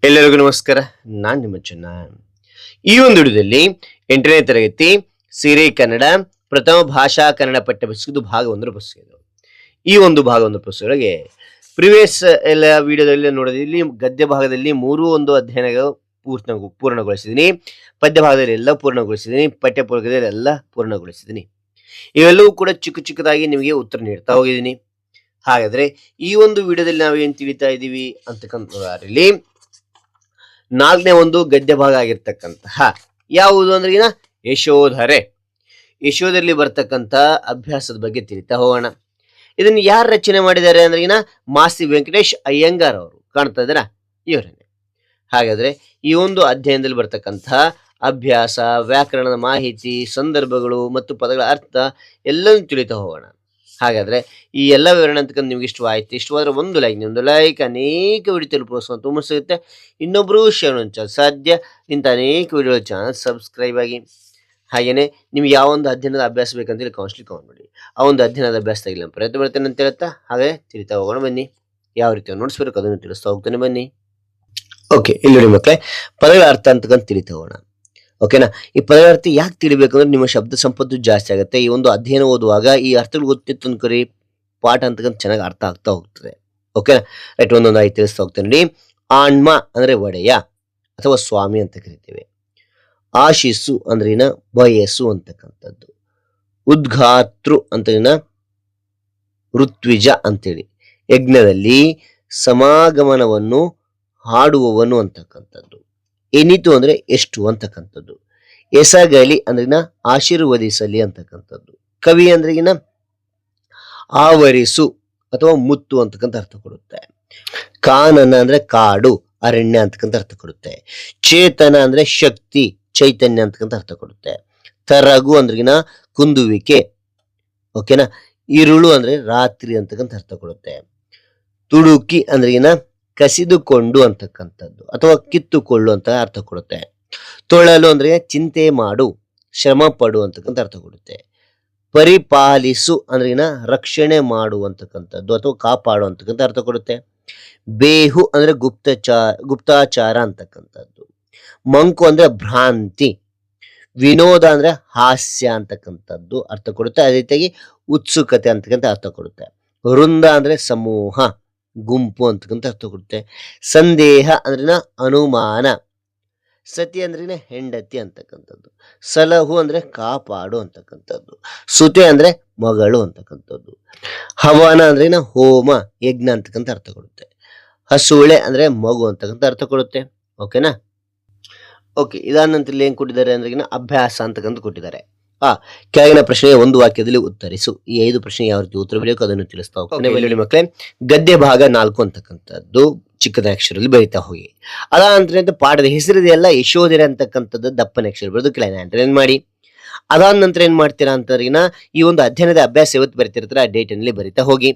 ಎಲ್ಲರಿಗೂ ನಮಸ್ಕಾರ. ನಾನು ನಿಮ್ಮ ಚೆನ್ನ. ಈ ಒಂದು ವಿಡಿಯೋದಲ್ಲಿ 8ನೇ ತರಗತಿ ಸಿರಿ ಕನ್ನಡ ಪ್ರಥಮ ಭಾಷಾ ಕನ್ನಡ ಪಠ್ಯಪುಸ್ತಕದ ಭಾಗ 1 ಪುಸ್ತಕ ಇದು. ಈ ಒಂದು ಭಾಗ 1 ಪುಸ್ತಕದೊಳಗೆ ಪ್ರಿವಿಯಸ್ ಎಲ್ಲ ವಿಡಿಯೋದಲ್ಲಿ ನೋಡೋದು, ಇಲ್ಲಿ ಗದ್ಯ ಭಾಗದಲ್ಲಿ 3 ಅಧ್ಯಯನಗಳು ಪೂರ್ಣಗೊಳಿಸಿದ್ದೀನಿ, ಪದ್ಯ ಭಾಗದಲ್ಲಿ ಎಲ್ಲ ಪೂರ್ಣಗೊಳಿಸಿದ್ದೀನಿ, ಪಠ್ಯ ಪುಸ್ತಕದಲ್ಲಿ ಎಲ್ಲ ಪೂರ್ಣಗೊಳಿಸಿದ್ದೀನಿ. ಇವೆಲ್ಲವೂ ಕೂಡ ಚಿಕ್ಕದಾಗಿ ನಿಮಗೆ ಉತ್ತರ ನೀಡ್ತಾ ಹೋಗಿದ್ದೀನಿ. ಹಾಗಾದ್ರೆ ಈ ಒಂದು ವಿಡಿಯೋದಲ್ಲಿ ನಾವು ಏನ್ ತಿಳಿತಾ ಇದ್ದೀವಿ ಅಂತಕ್ಕಂಥದ್ರಲ್ಲಿ 4ನೇ ಗದ್ಯ ಭಾಗ ಆಗಿರ್ತಕ್ಕಂತಹ ಯಾವುದು ಅಂದ್ರೆ ಯಶೋಧರೆ. ಯಶೋಧರಲ್ಲಿ ಬರ್ತಕ್ಕಂಥ ಅಭ್ಯಾಸದ ಬಗ್ಗೆ ತಿಳಿತಾ ಹೋಗೋಣ. ಇದನ್ನು ಯಾರು ರಚನೆ ಮಾಡಿದ್ದಾರೆ ಅಂದ್ರೆ ಮಾಸ್ತಿ ವೆಂಕಟೇಶ್ ಅಯ್ಯಂಗಾರ್ ಅವರು. ಕಾಣ್ತಾ ಇದ್ದಾರಾ? ಇವರನ್ನೇ. ಹಾಗಾದ್ರೆ ಈ ಒಂದು ಅಧ್ಯಯನದಲ್ಲಿ ಬರ್ತಕ್ಕಂತಹ ಅಭ್ಯಾಸ, ವ್ಯಾಕರಣದ ಮಾಹಿತಿ, ಸಂದರ್ಭಗಳು ಮತ್ತು ಪದಗಳ ಅರ್ಥ ಎಲ್ಲವೂ ತಿಳಿತಾ ಹೋಗೋಣ. ಹಾಗಾದ್ರೆ ಈ ಎಲ್ಲ ವಿವರಣೆ ಅಂತಕ್ಕಂಥ ನಿಮ್ಗೆ ಇಷ್ಟವಾಯ್ತು. ಇಷ್ಟವಾದ್ರೆ ಒಂದು ಲೈಕ್ ಅನೇಕ ವಿಡಿಯೋ ತಲುಪಿಸೋ ತುಂಬ ಸಿಗುತ್ತೆ. ಇನ್ನೊಬ್ರು ಶೇರ್ ಸಾಧ್ಯ. ಇಂಥ ಅನೇಕ ವಿಡಿಯೋ ಚಾನಲ್ ಸಬ್ಸ್ಕ್ರೈಬ್ ಆಗಿ. ಹಾಗೇನೆ ನಿಮ್ಗೆ ಯಾವ ಒಂದು ಅಧ್ಯಯನದ ಅಭ್ಯಾಸ ಬೇಕಂತೇಳಿ ಕೌನ್ಸಿಲಿಂಗ್ ಕಮೆಂಟ್ ಮಾಡಿ. ಆ ಒಂದು ಅಧ್ಯಯನದ ಅಭ್ಯಾಸ ತೆಗಿಲ್ಲ ಪ್ರಯತ್ನ ಬರ್ತೇನೆ ಅಂತ ಹೇಳ್ತಾ ಹಾಗೆ ತಿಳಿತಾ ಹೋಗೋಣ ಬನ್ನಿ. ಯಾವ ರೀತಿ ನೋಡಿಸ್ಬೇಕು ಅದನ್ನು ತಿಳಿಸ್ತಾ ಹೋಗ್ತಾನೆ ಬನ್ನಿ. ಓಕೆ, ಇಲ್ಲಿ ನೋಡಿ ಮಕ್ಕಳೇ, ಪದಗಳ ಅರ್ಥ ಅಂತಕ್ಕಂಥ ತಿಳಿತಾ ಹೋಗೋಣ. ಓಕೆನಾ? ಈ ಪದಗಳ ಅರ್ಥ ಯಾಕೆ ತಿಳಿಬೇಕಂದ್ರೆ ನಿಮ್ಮ ಶಬ್ದ ಸಂಪತ್ತು ಜಾಸ್ತಿ ಆಗುತ್ತೆ. ಈ ಒಂದು ಅಧ್ಯಯನ ಓದುವಾಗ ಈ ಅರ್ಥಗಳು ಗೊತ್ತಿತ್ತು ಅನ್ಕೋರಿ, ಪಾಠ ಅಂತಕ್ಕಂಥ ಚೆನ್ನಾಗಿ ಅರ್ಥ ಆಗ್ತಾ ಹೋಗ್ತದೆ. ಓಕೆನಾ? ರೈಟ್, ಒಂದೊಂದು ಆಯ್ತು ತಿಳಿಸ್ತಾ ಹೋಗ್ತೇನೆ. ಆಣ್ಮ ಅಂದ್ರೆ ಒಡೆಯ ಅಥವಾ ಸ್ವಾಮಿ ಅಂತ ಕರಿತೇವೆ. ಆಶಿಸು ಅಂದ್ರೆ ಬಯಸು ಅಂತಕ್ಕಂಥದ್ದು. ಉದ್ಘಾತೃ ಅಂತ ಋತ್ವಿಜ ಅಂತೇಳಿ. ಯಜ್ಞದಲ್ಲಿ ಸಮಾಗಮನವನ್ನು ಹಾಡುವವನು ಅಂತಕ್ಕಂಥದ್ದು. ಎನಿತು ಅಂದ್ರೆ ಎಷ್ಟು ಅಂತಕ್ಕಂಥದ್ದು. ಎಸಗಲಿ ಅಂದ್ರೆ ಆಶೀರ್ವದಿಸಲಿ ಅಂತಕ್ಕಂಥದ್ದು. ಕವಿ ಅಂದ್ರೆ ಆವರಿಸು ಅಥವಾ ಮುತ್ತು ಅಂತಕ್ಕಂಥ ಅರ್ಥ ಕೊಡುತ್ತೆ. ಕಾನನ ಅಂದ್ರೆ ಕಾಡು, ಅರಣ್ಯ ಅಂತಕ್ಕಂಥ ಅರ್ಥ ಕೊಡುತ್ತೆ. ಚೇತನ ಅಂದ್ರೆ ಶಕ್ತಿ, ಚೈತನ್ಯ ಅಂತಕ್ಕಂಥ ಅರ್ಥ ಕೊಡುತ್ತೆ. ತರಗು ಅಂದ್ರೆ ಕುಂದುವಿಕೆ. ಓಕೆನಾ? ಇರುಳು ಅಂದ್ರೆ ರಾತ್ರಿ ಅಂತಕ್ಕಂಥ ಅರ್ಥ ಕೊಡುತ್ತೆ. ತುಡುಕಿ ಅಂದ್ರೆ ಕಸಿದುಕೊಂಡು ಅಂತಕ್ಕಂಥದ್ದು ಅಥವಾ ಕಿತ್ತುಕೊಳ್ಳು ಅಂತ ಅರ್ಥ ಕೊಡುತ್ತೆ. ತೊಳಲು ಅಂದ್ರೆ ಚಿಂತೆ ಮಾಡು, ಶ್ರಮ ಪಡು ಅಂತಕ್ಕಂಥ ಅರ್ಥ ಕೊಡುತ್ತೆ. ಪರಿಪಾಲಿಸು ಅಂದ್ರೆ ರಕ್ಷಣೆ ಮಾಡುವಂತಕ್ಕಂಥದ್ದು ಅಥವಾ ಕಾಪಾಡು ಅಂತಕ್ಕಂಥ ಅರ್ಥ ಕೊಡುತ್ತೆ. ಬೇಹು ಅಂದ್ರೆ ಗುಪ್ತಾಚಾರ ಅಂತಕ್ಕಂಥದ್ದು. ಮಂಕು ಅಂದ್ರೆ ಭ್ರಾಂತಿ. ವಿನೋದ ಅಂದ್ರೆ ಹಾಸ್ಯ ಅಂತಕ್ಕಂಥದ್ದು ಅರ್ಥ ಕೊಡುತ್ತೆ. ಅದೇ ರೀತಿಯಾಗಿ ಉತ್ಸುಕತೆ ಅಂತಕ್ಕಂಥ ಅರ್ಥ ಕೊಡುತ್ತೆ. ವೃಂದ ಅಂದ್ರೆ ಸಮೂಹ, ಗುಂಪು ಅಂತಕ್ಕಂಥ ಅರ್ಥ ಕೊಡುತ್ತೆ. ಸಂದೇಹ ಅಂದ್ರೆ ಅನುಮಾನ. ಸತಿ ಅಂದ್ರೆ ಹೆಂಡತಿ ಅಂತಕ್ಕಂಥದ್ದು. ಸಲಹು ಅಂದ್ರೆ ಕಾಪಾಡು ಅಂತಕ್ಕಂಥದ್ದು. ಸುತೆ ಅಂದ್ರೆ ಮಗಳು ಅಂತಕ್ಕಂಥದ್ದು. ಹವನ ಅಂದ್ರೆ ಹೋಮ, ಯಜ್ಞ ಅಂತಕ್ಕಂಥ ಅರ್ಥ ಕೊಡುತ್ತೆ. ಹಸುಳೆ ಅಂದ್ರೆ ಮಗು ಅಂತಕ್ಕಂಥ ಅರ್ಥ ಕೊಡುತ್ತೆ. ಓಕೆನಾ? ಓಕೆ, ಇದಾದ ನಂತರ ಏನ್ ಕೊಟ್ಟಿದ್ದಾರೆ ಅಂದ್ರೆ ಅಭ್ಯಾಸ ಅಂತಕ್ಕಂಥ ಕೊಟ್ಟಿದ್ದಾರೆ. ಕೆಳಗಿನ ಪ್ರಶ್ನೆ ಒಂದು ವಾಕ್ಯದಲ್ಲಿ ಉತ್ತರಿಸು. ಈ 5 ಪ್ರಶ್ನೆ ಯಾವ ರೀತಿ ಉತ್ತರ ಬರೆಯಬೇಕು ಅದನ್ನು ತಿಳಿಸ್ತಾ ಹೋಗ್ತೇನೆ ಮಕ್ಕಳೇ. ಗದ್ಯ ಭಾಗ 4 ಅಂತಕ್ಕಂಥದ್ದು ಚಿಕ್ಕದ ಅಕ್ಷರದಲ್ಲಿ ಬರೀತಾ ಹೋಗಿ. ಅದಾದ ನಂತರ ಪಾಠದ ಹೆಸರಿದೆಯಲ್ಲ ಯಶೋಧರೆ ಅಂತಕ್ಕಂಥದ್ದು ದಪ್ಪನ ಅಕ್ಷರ ಬರೆದು ಕೆಳಗಿನ ಅಂಡರ್ಲೈನ್ ಮಾಡಿ. ಅದಾದ ನಂತರ ಏನ್ ಮಾಡ್ತೀರಾ ಅಂತಂದ್ರೆ ಈ ಒಂದು ಅಧ್ಯಯನದ ಅಭ್ಯಾಸ ಯಾವತ್ತು ಬರೀತಿರ್ತಾರೆ ಆ ಡೇಟ್ ನಲ್ಲಿ ಬರೀತಾ ಹೋಗಿ.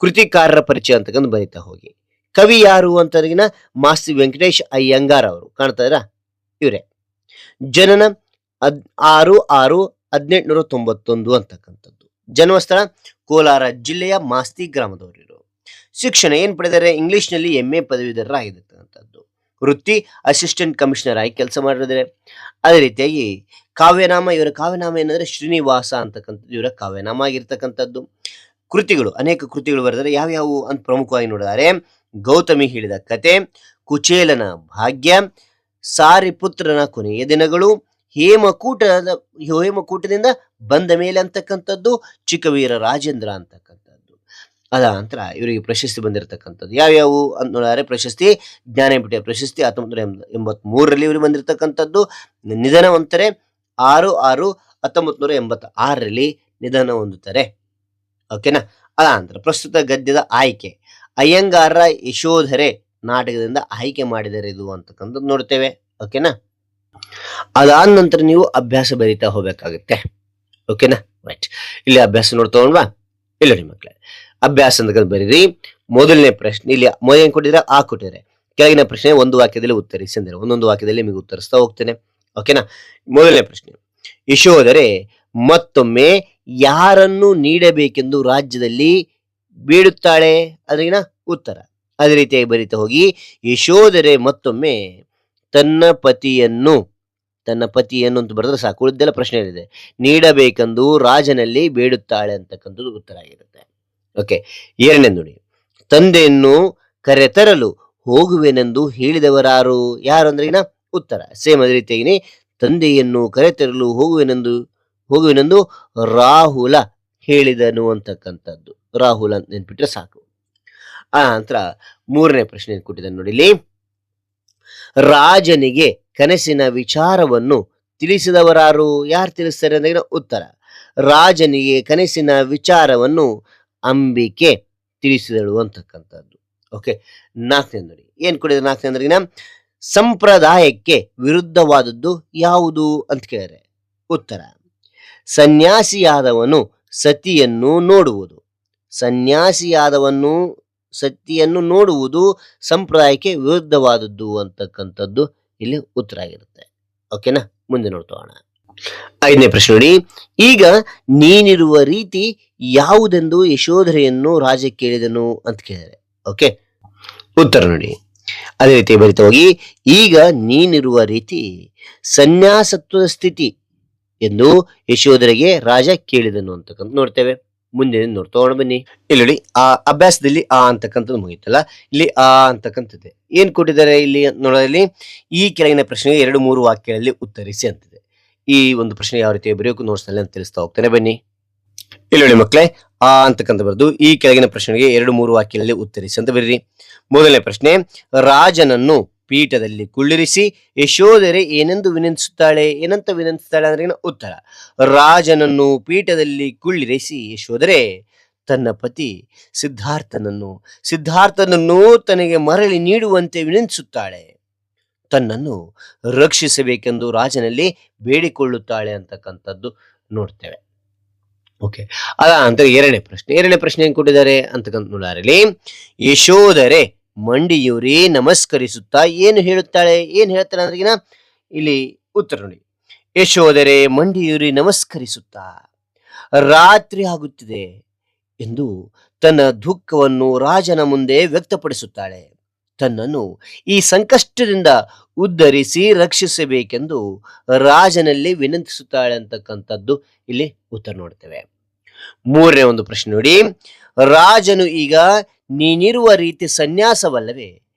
ಕೃತಿಕಾರರ ಪರಿಚಯ ಅಂತಕ್ಕಂಥ ಬರೀತಾ ಹೋಗಿ. ಕವಿ ಯಾರು ಅಂತಂದ್ರೆ ಮಾಸ್ತಿ ವೆಂಕಟೇಶ್ ಅಯ್ಯಂಗಾರ್ ಅವರು. ಕಾಣ್ತಾ ಇದ್ದೀರಾ? ಇವರೇ. ಜನನ 6/6/1891 ಅಂತಕ್ಕಂಥದ್ದು. ಜನ್ಮಸ್ಥಳ ಕೋಲಾರ ಜಿಲ್ಲೆಯ ಮಾಸ್ತಿ ಗ್ರಾಮದವರಿರು. ಶಿಕ್ಷಣ ಏನ್ ಪಡೆದರೆ? ಇಂಗ್ಲಿಷ್ ನಲ್ಲಿ MA ಪದವೀಧರರಾಗಿರ್ತಕ್ಕಂಥದ್ದು. ವೃತ್ತಿ ಅಸಿಸ್ಟೆಂಟ್ ಕಮಿಷನರ್ ಆಗಿ ಕೆಲಸ ಮಾಡಿದರೆ. ಅದೇ ರೀತಿಯಾಗಿ ಕಾವ್ಯನಾಮ, ಇವರ ಕಾವ್ಯನಾಮ ಏನಂದ್ರೆ ಶ್ರೀನಿವಾಸ ಅಂತಕ್ಕಂಥದ್ದು ಇವರ ಕಾವ್ಯನಾಮ ಆಗಿರ್ತಕ್ಕಂಥದ್ದು. ಕೃತಿಗಳು ಅನೇಕ ಕೃತಿಗಳು ಬರೆದರೆ. ಯಾವ್ಯಾವು ಅಂತ ಪ್ರಮುಖವಾಗಿ ನೋಡಿದರೆ ಗೌತಮಿ ಹೇಳಿದ ಕತೆ, ಕುಚೇಲನ ಭಾಗ್ಯ, ಸಾರಿಪುತ್ರನ ಕೊನೆಯ ದಿನಗಳು, ಹೇಮಕೂಟದಿಂದ ಬಂದ ಮೇಲೆ ಅಂತಕ್ಕಂಥದ್ದು, ಚಿಕ್ಕವೀರ ರಾಜೇಂದ್ರ ಅಂತಕ್ಕಂಥದ್ದು. ಅದ ನಂತರ ಇವರಿಗೆ ಪ್ರಶಸ್ತಿ ಬಂದಿರತಕ್ಕಂಥದ್ದು ಯಾವ್ಯಾವು ಅಂತ ನೋಡಿದರೆ ಪ್ರಶಸ್ತಿ ಜ್ಞಾನಪೀಠ ಪ್ರಶಸ್ತಿ 1983ರಲ್ಲಿ ಇವರಿಗೆ ಬಂದಿರತಕ್ಕಂಥದ್ದು. ನಿಧನ ಹೊಂದುತ್ತಾರೆ 6/6/1986ರಲ್ಲಿ ನಿಧನ ಹೊಂದುತ್ತಾರೆ. ಓಕೆನಾ? ಅದ ನಂತರ ಪ್ರಸ್ತುತ ಗದ್ಯದ ಆಯ್ಕೆ. ಅಯ್ಯಂಗಾರ ಯಶೋಧರೆ ನಾಟಕದಿಂದ ಆಯ್ಕೆ ಮಾಡಿದರೆ ಇದು ಅಂತಕ್ಕಂಥದ್ದು ನೋಡ್ತೇವೆ. ಓಕೆನಾ? ಅದಾದ ನಂತರ ನೀವು ಅಭ್ಯಾಸ ಬರೀತಾ ಹೋಗ್ಬೇಕಾಗುತ್ತೆ. ಓಕೆನಾ? ರೈಟ್, ಇಲ್ಲಿ ಅಭ್ಯಾಸ ನೋಡ್ತಾ ಹೋಗೋಣವಾ? ಇಲ್ಲ ರೀ ಮಕ್ಕಳೇ, ಅಭ್ಯಾಸ ಅಂತ ಬರೀರಿ. ಮೊದಲನೇ ಪ್ರಶ್ನೆ ಇಲ್ಲಿ ಮೊದಲೇನು ಕೊಟ್ಟಿದ್ರೆ ಕೊಟ್ಟಿದ್ದಾರೆ. ಕೆಳಗಿನ ಪ್ರಶ್ನೆ ಒಂದು ವಾಕ್ಯದಲ್ಲಿ ಉತ್ತರಿಸಿ ಅಂದರೆ ಒಂದೊಂದು ವಾಕ್ಯದಲ್ಲಿ ನಿಮಗೆ ಉತ್ತರಿಸ್ತಾ ಹೋಗ್ತೇನೆ. ಓಕೆನಾ? ಮೊದಲನೇ ಪ್ರಶ್ನೆ, ಯಶೋಧರೆ ಮತ್ತೊಮ್ಮೆ ಯಾರನ್ನು ನೀಡಬೇಕೆಂದು ರಾಜ್ಯದಲ್ಲಿ ಬೇಡುತ್ತಾಳೆ? ಅದ್ರಿಗಿನ ಉತ್ತರ. ಅದೇ ರೀತಿಯಾಗಿ ಬರೀತಾ ಹೋಗಿ, ಯಶೋಧರೆ ಮತ್ತೊಮ್ಮೆ ತನ್ನ ಪತಿಯನ್ನು ಅಂತ ಬರೆದ್ರೆ ಸಾಕು, ಉಳಿದೆಲ್ಲ ಪ್ರಶ್ನೆ ಇದೆ, ನೀಡಬೇಕೆಂದು ರಾಜನಲ್ಲಿ ಬೇಡುತ್ತಾಳೆ ಅಂತಕ್ಕಂಥದ್ದು ಉತ್ತರ ಆಗಿರುತ್ತೆ. ಓಕೆ, ಎರಡನೇ ನೋಡಿ, ತಂದೆಯನ್ನು ಕರೆತರಲು ಹೋಗುವೆನೆಂದು ಹೇಳಿದವರಾರು? ಯಾರು ಅಂದ್ರೆ ಉತ್ತರ ಸೇಮ್ ಅದೇ ರೀತಿಯಾಗಿ, ತಂದೆಯನ್ನು ಕರೆತರಲು ಹೋಗುವೆನೆಂದು ರಾಹುಲ ಹೇಳಿದನು ಅಂತಕ್ಕಂಥದ್ದು. ರಾಹುಲ್ ಅಂತ ನೆನ್ಪಿಟ್ರೆ ಸಾಕು. ಆ ನಂತರ ಮೂರನೇ ಪ್ರಶ್ನೆ ಕೊಟ್ಟಿದ್ದಾನೆ ನೋಡಿ ಇಲ್ಲಿ, ರಾಜನಿಗೆ ಕನಸಿನ ವಿಚಾರವನ್ನು ತಿಳಿಸಿದವರಾರು? ಯಾರು ತಿಳಿಸ್ತಾರೆ ಅಂದ್ರೆ ಉತ್ತರ, ರಾಜನಿಗೆ ಕನಸಿನ ವಿಚಾರವನ್ನು ಅಂಬಿಕೆ ತಿಳಿಸಿದಳು ಅಂತಕ್ಕಂಥದ್ದು. ಓಕೆ, ನಾಲ್ಕನೇ ನೋಡಿ, ಏನ್ ಕೊಟ್ಟಿದ್ದಾರೆ ನಾಲ್ಕನೇ ಅಂದ್ರೆ, ಸಂಪ್ರದಾಯಕ್ಕೆ ವಿರುದ್ಧವಾದದ್ದು ಯಾವುದು ಅಂತ ಕೇಳಿದ್ರೆ ಉತ್ತರ, ಸನ್ಯಾಸಿಯಾದವನು ಸತಿಯನ್ನು ನೋಡುವುದು. ಸತಿಯನ್ನು ನೋಡುವುದು ಸಂಪ್ರದಾಯಕ್ಕೆ ವಿರುದ್ಧವಾದದ್ದು ಅಂತಕ್ಕಂಥದ್ದು ಇಲ್ಲಿ ಉತ್ತರ ಆಗಿರುತ್ತೆ. ಓಕೆನಾ, ಮುಂದೆ ನೋಡ್ತೋಣ. ಐದನೇ ಪ್ರಶ್ನೆ ನೋಡಿ, ಈಗ ನೀನಿರುವ ರೀತಿ ಯಾವುದೆಂದು ಯಶೋಧರೆಯನ್ನು ರಾಜ ಕೇಳಿದನು ಅಂತ ಕೇಳಿದರೆ. ಓಕೆ, ಉತ್ತರ ನೋಡಿ, ಅದೇ ರೀತಿ ಬರಿತಾ ಹೋಗಿ, ಈಗ ನೀನಿರುವ ರೀತಿ ಸನ್ಯಾಸತ್ವದ ಸ್ಥಿತಿ ಎಂದು ಯಶೋಧರೆಗೆ ರಾಜ ಕೇಳಿದನು ಅಂತಕ್ಕಂಥ ನೋಡ್ತೇವೆ. ಮುಂದೆ ನೋಡ್ತೋಣ ಬನ್ನಿ. ಇಲ್ಲಿ ನೋಡಿ, ಆ ಅಭ್ಯಾಸದಲ್ಲಿ ಆ ಅಂತಕ್ಕಂಥದ್ದು ಮುಗಿತಲ್ಲ, ಇಲ್ಲಿ ಆ ಅಂತಕ್ಕಂಥದ್ದು ಏನ್ ಕೊಟ್ಟಿದ್ದಾರೆ ಇಲ್ಲಿ ನೋಡೋದ್ರಲ್ಲಿ, ಈ ಕೆಳಗಿನ ಪ್ರಶ್ನೆಗೆ 2-3 ವಾಕ್ಯಗಳಲ್ಲಿ ಉತ್ತರಿಸಿ ಅಂತಿದೆ. ಈ ಒಂದು ಪ್ರಶ್ನೆ ಯಾವ ರೀತಿ ಬರೆಯೋಕು ನೋಟ್ಸ್ನಲ್ಲಿ ಅಂತ ತಿಳಿಸ್ತಾ ಹೋಗ್ತೇನೆ ಬನ್ನಿ. ಇಲ್ಲಿ ನೋಡಿ ಮಕ್ಕಳೇ, ಆ ಅಂತಕ್ಕಂಥ ಬರೆದು ಈ ಕೆಳಗಿನ ಪ್ರಶ್ನೆಗೆ 2-3 ವಾಕ್ಯಗಳಲ್ಲಿ ಉತ್ತರಿಸಿ ಅಂತ ಬರೀರಿ. ಮೊದಲನೇ ಪ್ರಶ್ನೆ, ರಾಜನನ್ನು ಪೀಠದಲ್ಲಿ ಕುಳ್ಳಿರಿಸಿ ಯಶೋಧರೆ ಏನಂತ ವಿನಂತಿಸುತ್ತಾಳೆ ಅಂದ್ರೆ ಉತ್ತರ, ರಾಜನನ್ನು ಪೀಠದಲ್ಲಿ ಕುಳ್ಳಿರಿಸಿ ಯಶೋಧರೆ ತನ್ನ ಪತಿ ಸಿದ್ಧಾರ್ಥನನ್ನು ತನಗೆ ಮರಳಿ ನೀಡುವಂತೆ ವಿನಂತಿಸುತ್ತಾಳೆ, ತನ್ನನ್ನು ರಕ್ಷಿಸಬೇಕೆಂದು ರಾಜನಲ್ಲಿ ಬೇಡಿಕೊಳ್ಳುತ್ತಾಳೆ ಅಂತಕ್ಕಂಥದ್ದು ನೋಡ್ತೇವೆ. ಓಕೆ, ಅದ ಅಂತ ಎರಡನೇ ಪ್ರಶ್ನೆ ಏನ್ ಕೊಟ್ಟಿದ್ದಾರೆ ಅಂತಕ್ಕಂಥ ನೋಡಾರಲ್ಲಿ, ಯಶೋಧರೆ ಮಂಡಿಯೂರಿ ನಮಸ್ಕರಿಸುತ್ತಾ ಏನು ಹೇಳ್ತಾಳೆ ಅಂದ್ರೆ ಇಲ್ಲಿ ಉತ್ತರ ನೋಡಿ, ಯಶೋಧರೆ ಮಂಡಿಯೂರಿ ನಮಸ್ಕರಿಸುತ್ತಾ ರಾತ್ರಿ ಆಗುತ್ತಿದೆ ಎಂದು ತನ್ನ ದುಃಖವನ್ನು ರಾಜನ ಮುಂದೆ ವ್ಯಕ್ತಪಡಿಸುತ್ತಾಳೆ, ತನ್ನನ್ನು ಈ ಸಂಕಷ್ಟದಿಂದ ಉದ್ಧರಿಸಿ ರಕ್ಷಿಸಬೇಕೆಂದು ರಾಜನಲ್ಲಿ ವಿನಂತಿಸುತ್ತಾಳೆ ಅಂತಕ್ಕಂಥದ್ದು ಇಲ್ಲಿ ಉತ್ತರ ನೋಡ್ತೇವೆ. ಮೂರನೇ ಒಂದು ಪ್ರಶ್ನೆ ನೋಡಿ, ರಾಜನು ಈಗ ನೀನಿರುವ ರೀತಿ ಸನ್ಯಾಸವಲ್ಲವೇ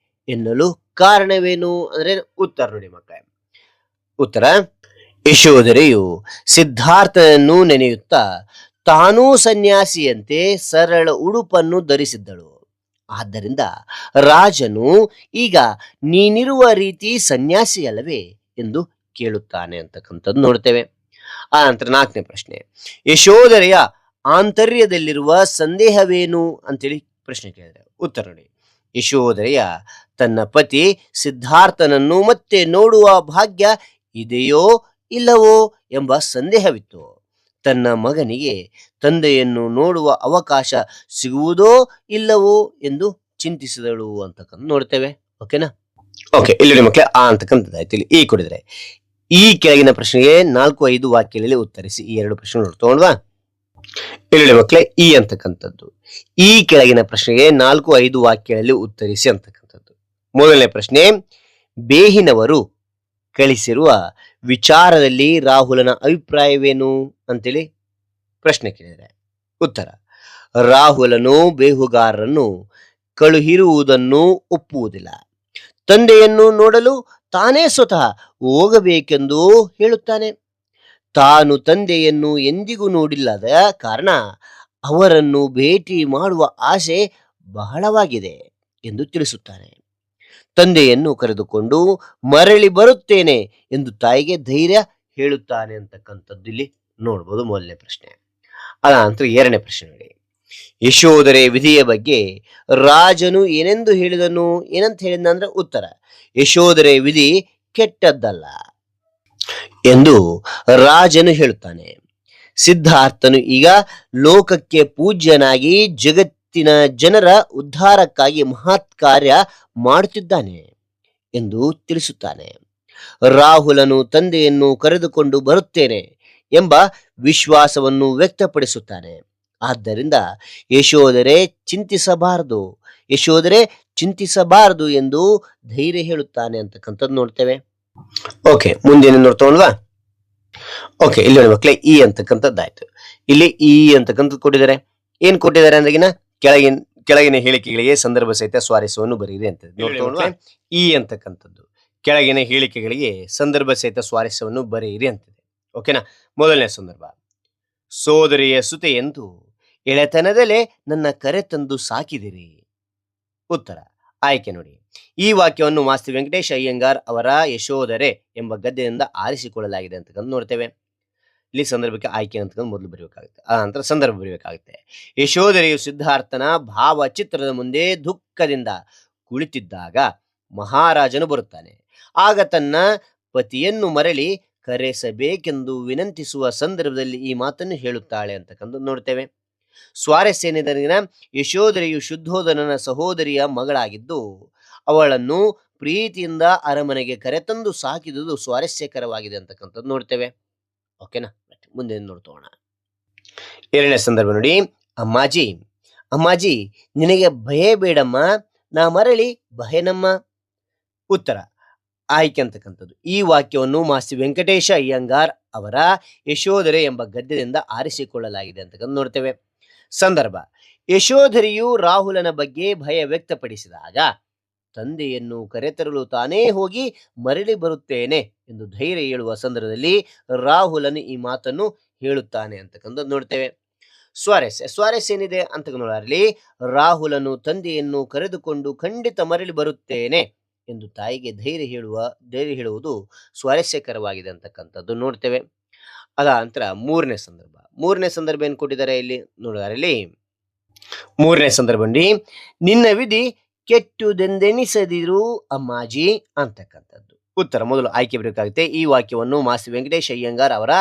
ಎನ್ನಲು ಕಾರಣವೇನು ಅಂದ್ರೆ ಉತ್ತರ ನೋಡಿ ಮಕ್ಕಳೇ. ಉತ್ತರ, ಯಶೋಧರೆಯು ಸಿದ್ಧಾರ್ಥನನ್ನು ನೆನೆಯುತ್ತಾ ತಾನೂ ಸನ್ಯಾಸಿಯಂತೆ ಸರಳ ಉಡುಪನ್ನು ಧರಿಸಿದ್ದಳು, ಆದ್ದರಿಂದ ರಾಜನು ಈಗ ನೀನಿರುವ ರೀತಿ ಸನ್ಯಾಸಿ ಅಲ್ಲವೇ ಎಂದು ಕೇಳುತ್ತಾನೆ ಅಂತಕ್ಕಂಥದ್ದು ನೋಡ್ತೇವೆ. ಆ ನಂತರ ನಾಲ್ಕನೇ ಪ್ರಶ್ನೆ, ಯಶೋಧರೆಯ ಆಂತರ್ಯದಲ್ಲಿರುವ ಸಂದೇಹವೇನು ಅಂತೇಳಿ ಪ್ರಶ್ನೆ ಕೇಳಿದ್ರೆ ಉತ್ತರ ನೋಡಿ, ಯಶೋಧರೆಯ ತನ್ನ ಪತಿ ಸಿದ್ಧಾರ್ಥನನ್ನು ಮತ್ತೆ ನೋಡುವ ಭಾಗ್ಯ ಇದೆಯೋ ಇಲ್ಲವೋ ಎಂಬ ಸಂದೇಹವಿತ್ತು, ತನ್ನ ಮಗನಿಗೆ ತಂದೆಯನ್ನು ನೋಡುವ ಅವಕಾಶ ಸಿಗುವುದೋ ಇಲ್ಲವೋ ಎಂದು ಚಿಂತಿಸಿದಳು ಅಂತಕ್ಕಂಥ ನೋಡ್ತೇವೆ. ಓಕೆನಾ. ಓಕೆ, ಇಲ್ಲಿ ಮಕ್ಕಳೇ ಆ ಅಂತಕ್ಕಂಥದ್ದಾಯ್ತು. ಇಲ್ಲಿ ಈ ಕೊಡಿದ್ರೆ ಈ ಕೆಳಗಿನ ಪ್ರಶ್ನೆಗೆ 4-5 ವಾಕ್ಯಗಳಲ್ಲಿ ಉತ್ತರಿಸಿ. ಈ 2 ಪ್ರಶ್ನೆ ನೋಡ್ತೋಣವಾ. ಇಲ್ಲಿ ಮಕ್ಕಳೇ ಈ ಅಂತಕ್ಕಂಥದ್ದು ಈ ಕೆಳಗಿನ ಪ್ರಶ್ನೆಗೆ 4-5 ವಾಕ್ಯಗಳಲ್ಲಿ ಉತ್ತರಿಸಿ ಅಂತಕ್ಕಂಥದ್ದು. ಮೊದಲನೇ ಪ್ರಶ್ನೆ, ಬೇಹಿನವರು ಕಳಿಸಿರುವ ವಿಚಾರದಲ್ಲಿ ರಾಹುಲನ ಅಭಿಪ್ರಾಯವೇನು ಅಂತೇಳಿ ಪ್ರಶ್ನೆ ಕೇಳಿದರೆ ಉತ್ತರ, ರಾಹುಲನು ಬೇಹುಗಾರರನ್ನು ಕಳುಹಿರುವುದನ್ನು ಒಪ್ಪುವುದಿಲ್ಲ, ತಂದೆಯನ್ನು ನೋಡಲು ತಾನೇ ಸ್ವತಃ ಹೋಗಬೇಕೆಂದು ಹೇಳುತ್ತಾನೆ, ತಾನು ತಂದೆಯನ್ನು ಎಂದಿಗೂ ನೋಡಿಲ್ಲದ ಕಾರಣ ಅವರನ್ನು ಭೇಟಿ ಮಾಡುವ ಆಸೆ ಬಹಳವಾಗಿದೆ ಎಂದು ತಿಳಿಸುತ್ತಾನೆ, ತಂದೆಯನ್ನು ಕರೆದುಕೊಂಡು ಮರಳಿ ಬರುತ್ತೇನೆ ಎಂದು ತಾಯಿಗೆ ಧೈರ್ಯ ಹೇಳುತ್ತಾನೆ ಅಂತಕ್ಕಂಥದ್ದು ಇಲ್ಲಿ ನೋಡ್ಬೋದು. ಮೊದಲನೇ ಪ್ರಶ್ನೆ. ಅದ ನಂತರ ಎರಡನೇ ಪ್ರಶ್ನೆ ನೋಡಿ, ಯಶೋಧರೆ ವಿಧಿಯ ಬಗ್ಗೆ ರಾಜನು ಏನಂತ ಹೇಳಿದ ಅಂದ್ರೆ ಉತ್ತರ, ಯಶೋಧರೆ ವಿಧಿ ಕೆಟ್ಟದ್ದಲ್ಲ ಎಂದು ರಾಜನು ಹೇಳುತ್ತಾನೆ, ಸಿದ್ಧಾರ್ಥನು ಈಗ ಲೋಕಕ್ಕೆ ಪೂಜ್ಯನಾಗಿ ಜಗತ್ತಿನ ಜನರ ಉದ್ಧಾರಕ್ಕಾಗಿ ಮಹತ್ ಕಾರ್ಯ ಮಾಡುತ್ತಿದ್ದಾನೆ ಎಂದು ತಿಳಿಸುತ್ತಾನೆ, ರಾಹುಲನು ತಂದೆಯನ್ನು ಕರೆದುಕೊಂಡು ಬರುತ್ತೇನೆ ಎಂಬ ವಿಶ್ವಾಸವನ್ನು ವ್ಯಕ್ತಪಡಿಸುತ್ತಾನೆ, ಆದ್ದರಿಂದ ಯಶೋಧರೆ ಚಿಂತಿಸಬಾರದು ಎಂದು ಧೈರ್ಯ ಹೇಳುತ್ತಾನೆ ಅಂತಕ್ಕಂಥದ್ದು ನೋಡ್ತೇವೆ. ಓಕೆ, ಮುಂದೇನು ನೋಡ್ತೋಲ್ವಾ? ಓಕೆ, ಇಲ್ಲಿ ನೋಡಿ ಮಕ್ಕಳೇ, ಈ ಅಂತಕ್ಕಂಥದ್ದಾಯ್ತು. ಇಲ್ಲಿ ಈ ಅಂತಕ್ಕಂಥದ್ದು ಕೊಟ್ಟಿದ್ದಾರೆ. ಏನ್ ಕೊಟ್ಟಿದ್ದಾರೆ ಅಂದ್ರೆಗಿನ ಕೆಳಗಿನ ಹೇಳಿಕೆಗಳಿಗೆ ಸಂದರ್ಭ ಸಹಿತ ಸ್ವಾರಸ್ಯವನ್ನು ಬರೀರಿ ಅಂತ ನೋಡ್ತೋಲ್ವಾ? ಈ ಅಂತಕ್ಕಂಥದ್ದು ಕೆಳಗಿನ ಹೇಳಿಕೆಗಳಿಗೆ ಸಂದರ್ಭ ಸಹಿತ ಸ್ವಾರಸ್ಯವನ್ನು ಬರೆಯಿರಿ ಅಂತಿದೆ. ಓಕೆನಾ? ಮೊದಲನೇ ಸಂದರ್ಭ, ಸೋದರಿಯ ಸುತೆ ಎಂದು ಎಳೆತನದಲ್ಲೇ ನನ್ನ ಕರೆ ತಂದು ಸಾಕಿದಿರಿ. ಉತ್ತರ ಆಯ್ಕೆ ನೋಡಿ. ಈ ವಾಕ್ಯವನ್ನು ಮಾಸ್ತಿ ವೆಂಕಟೇಶ ಅಯ್ಯಂಗಾರ್ ಅವರ ಯಶೋಧರೆ ಎಂಬ ಗದ್ಯದಿಂದ ಆರಿಸಿಕೊಳ್ಳಲಾಗಿದೆ ಅಂತಕ್ಕಂಥ ನೋಡ್ತೇವೆ. ಇಲ್ಲಿ ಸಂದರ್ಭಕ್ಕೆ ಆಯ್ಕೆ ಅಂತಕ್ಕಂಥ ಮೊದಲು ಬರೀಬೇಕಾಗುತ್ತೆ, ಆ ನಂತರ ಸಂದರ್ಭ ಬರೀಬೇಕಾಗುತ್ತೆ. ಯಶೋಧರೆಯು ಸಿದ್ಧಾರ್ಥನ ಭಾವಚಿತ್ರದ ಮುಂದೆ ದುಃಖದಿಂದ ಕುಳಿತಿದ್ದಾಗ ಮಹಾರಾಜನು ಬರುತ್ತಾನೆ. ಆಗ ತನ್ನ ಪತಿಯನ್ನು ಮರಳಿ ಕರೆಸಬೇಕೆಂದು ವಿನಂತಿಸುವ ಸಂದರ್ಭದಲ್ಲಿ ಈ ಮಾತನ್ನು ಹೇಳುತ್ತಾಳೆ ಅಂತಕ್ಕಂಥ ನೋಡ್ತೇವೆ. ಸ್ವಾರಸ್ಯ ಏನಿದೆ, ಯಶೋಧರೆಯು ಶುದ್ಧೋಧನನ ಸಹೋದರಿಯ ಮಗಳಾಗಿದ್ದು ಅವಳನ್ನು ಪ್ರೀತಿಯಿಂದ ಅರಮನೆಗೆ ಕರೆತಂದು ಸಾಕಿದುದು ಸ್ವಾರಸ್ಯಕರವಾಗಿದೆ ಅಂತಕ್ಕಂಥದ್ದು ನೋಡ್ತೇವೆ. ಓಕೆನಾ? ಮುಂದೆ ನೋಡ್ತೋಣ. ಎರಡನೇ ಸಂದರ್ಭ ನೋಡಿ, ಅಮ್ಮಾಜಿ ಅಮ್ಮಾಜಿ ನಿನಗೆ ಭಯ ಬೇಡಮ್ಮ, ನಾ ಮರಳಿ ಭಯನಮ್ಮ. ಉತ್ತರ ಆಯ್ಕೆ ಅಂತಕ್ಕಂಥದ್ದು. ಈ ವಾಕ್ಯವನ್ನು ಮಾಸ್ತಿ ವೆಂಕಟೇಶ ಅಯ್ಯಂಗಾರ್ ಅವರ ಯಶೋಧರೆ ಎಂಬ ಗದ್ಯದಿಂದ ಆರಿಸಿಕೊಳ್ಳಲಾಗಿದೆ ಅಂತಕ್ಕಂಥ ನೋಡ್ತೇವೆ. ಸಂದರ್ಭ, ಯಶೋಧರಿಯು ರಾಹುಲನ ಬಗ್ಗೆ ಭಯ ವ್ಯಕ್ತಪಡಿಸಿದಾಗ ತಂದೆಯನ್ನು ಕರೆತರಲು ತಾನೇ ಹೋಗಿ ಮರಳಿ ಬರುತ್ತೇನೆ ಎಂದು ಧೈರ್ಯ ಹೇಳುವ ಸಂದರ್ಭದಲ್ಲಿ ರಾಹುಲನು ಈ ಮಾತನ್ನು ಹೇಳುತ್ತಾನೆ ಅಂತಕ್ಕಂಥದ್ದು ನೋಡ್ತೇವೆ. ಸ್ವಾರಸ್ಯ ಏನಿದೆ ಅಂತ ನೋಡಲಿ, ರಾಹುಲನು ತಂದೆಯನ್ನು ಕರೆದುಕೊಂಡು ಖಂಡಿತ ಮರಳಿ ಬರುತ್ತೇನೆ ಎಂದು ತಾಯಿಗೆ ಧೈರ್ಯ ಹೇಳುವುದು ಸ್ವಾರಸ್ಯಕರವಾಗಿದೆ ಅಂತಕ್ಕಂಥದ್ದು ನೋಡ್ತೇವೆ. ಅದ ನಂತರ ಮೂರನೇ ಸಂದರ್ಭ ಏನು ಕೊಟ್ಟಿದ್ದಾರೆ ಇಲ್ಲಿ ನೋಡಿದಾರಲ್ಲಿ, ಮೂರನೇ ಸಂದರ್ಭ ನೋಡಿ, ನಿನ್ನ ವಿಧಿ ಕೆಟ್ಟುದೆಂದೆನಿಸದಿರು ಅಮ್ಮಾಜಿ ಅಂತಕ್ಕಂಥದ್ದು. ಉತ್ತರ ಮೊದಲು ಆಯ್ಕೆ ಬರಬೇಕಾಗುತ್ತೆ. ಈ ವಾಕ್ಯವನ್ನು ಮಾಸ್ತಿ ವೆಂಕಟೇಶ ಅಯ್ಯಂಗಾರ್ ಅವರ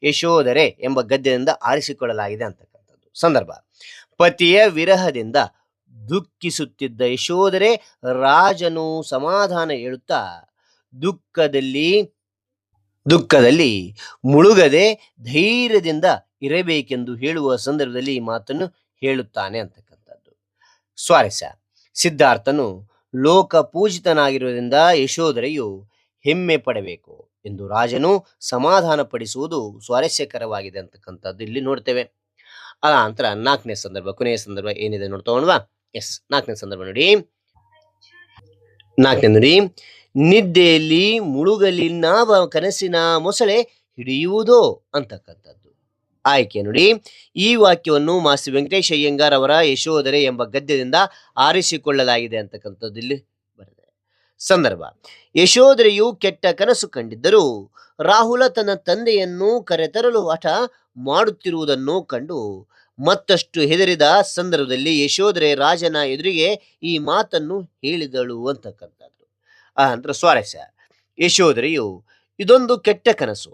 ಯಶೋಧರೆ ಎಂಬ ಗದ್ಯದಿಂದ ಆರಿಸಿಕೊಳ್ಳಲಾಗಿದೆ ಅಂತಕ್ಕಂಥದ್ದು. ಸಂದರ್ಭ, ಪತಿಯ ವಿರಹದಿಂದ ದುಃಖಿಸುತ್ತಿದ್ದ ಯಶೋಧರೆ ರಾಜನು ಸಮಾಧಾನ ಹೇಳುತ್ತಾ ದುಃಖದಲ್ಲಿ ಮುಳುಗದೆ ಧೈರ್ಯದಿಂದ ಇರಬೇಕೆಂದು ಹೇಳುವ ಸಂದರ್ಭದಲ್ಲಿ ಈ ಮಾತನ್ನು ಹೇಳುತ್ತಾನೆ ಅಂತಕ್ಕಂಥದ್ದು. ಸ್ವಾರಸ್ಯ, ಸಿದ್ಧಾರ್ಥನು ಲೋಕ ಪೂಜಿತನಾಗಿರುವುದರಿಂದ ಯಶೋಧರೆಯು ಹೆಮ್ಮೆ ಪಡಬೇಕು ಎಂದು ರಾಜನು ಸಮಾಧಾನ ಪಡಿಸುವುದು ಸ್ವಾರಸ್ಯಕರವಾಗಿದೆ ಅಂತಕ್ಕಂಥದ್ದು ಇಲ್ಲಿ ನೋಡ್ತೇವೆ. ಆ ನಂತರ ನಾಲ್ಕನೇ ಸಂದರ್ಭ, ಕೊನೆಯ ಸಂದರ್ಭ ಏನಿದೆ ನೋಡ್ತೋಣವಾ? ನಾಲ್ಕನೇ ಸಂದರ್ಭ ನೋಡಿ, ನಿದ್ದೆಯಲ್ಲಿ ಮುಳುಗಲಿನ ಕನಸಿನ ಮೊಸಳೆ ಹಿಡಿಯುವುದೋ ಅಂತಕ್ಕಂಥದ್ದು. ಆಯ್ಕೆ ನೋಡಿ. ಈ ವಾಕ್ಯವನ್ನು ಮಾಸ್ತಿ ವೆಂಕಟೇಶ ಅಯ್ಯಂಗಾರ್ ಅವರ ಯಶೋಧರೆ ಎಂಬ ಗದ್ಯದಿಂದ ಆರಿಸಿಕೊಳ್ಳಲಾಗಿದೆ ಅಂತಕ್ಕಂಥದ್ದು ಇಲ್ಲಿ ಬರೆದಿದೆ. ಸಂದರ್ಭ, ಯಶೋಧರೆಯು ಕೆಟ್ಟ ಕನಸು ಕಂಡಿದ್ದರೂ ರಾಹುಲ ತನ್ನ ತಂದೆಯನ್ನು ಕರೆತರಲು ಹಠ ಮಾಡುತ್ತಿರುವುದನ್ನು ಕಂಡು ಮತ್ತಷ್ಟು ಹೆದರಿದ ಸಂದರ್ಭದಲ್ಲಿ ಯಶೋಧರೆ ರಾಜನ ಎದುರಿಗೆ ಈ ಮಾತನ್ನು ಹೇಳಿದಳು ಅಂತಕ್ಕಂಥದ್ದು. ಆ ನಂತರ ಸ್ವಾರಸ್ಯ, ಯಶೋಧರೆಯು ಇದೊಂದು ಕೆಟ್ಟ ಕನಸು,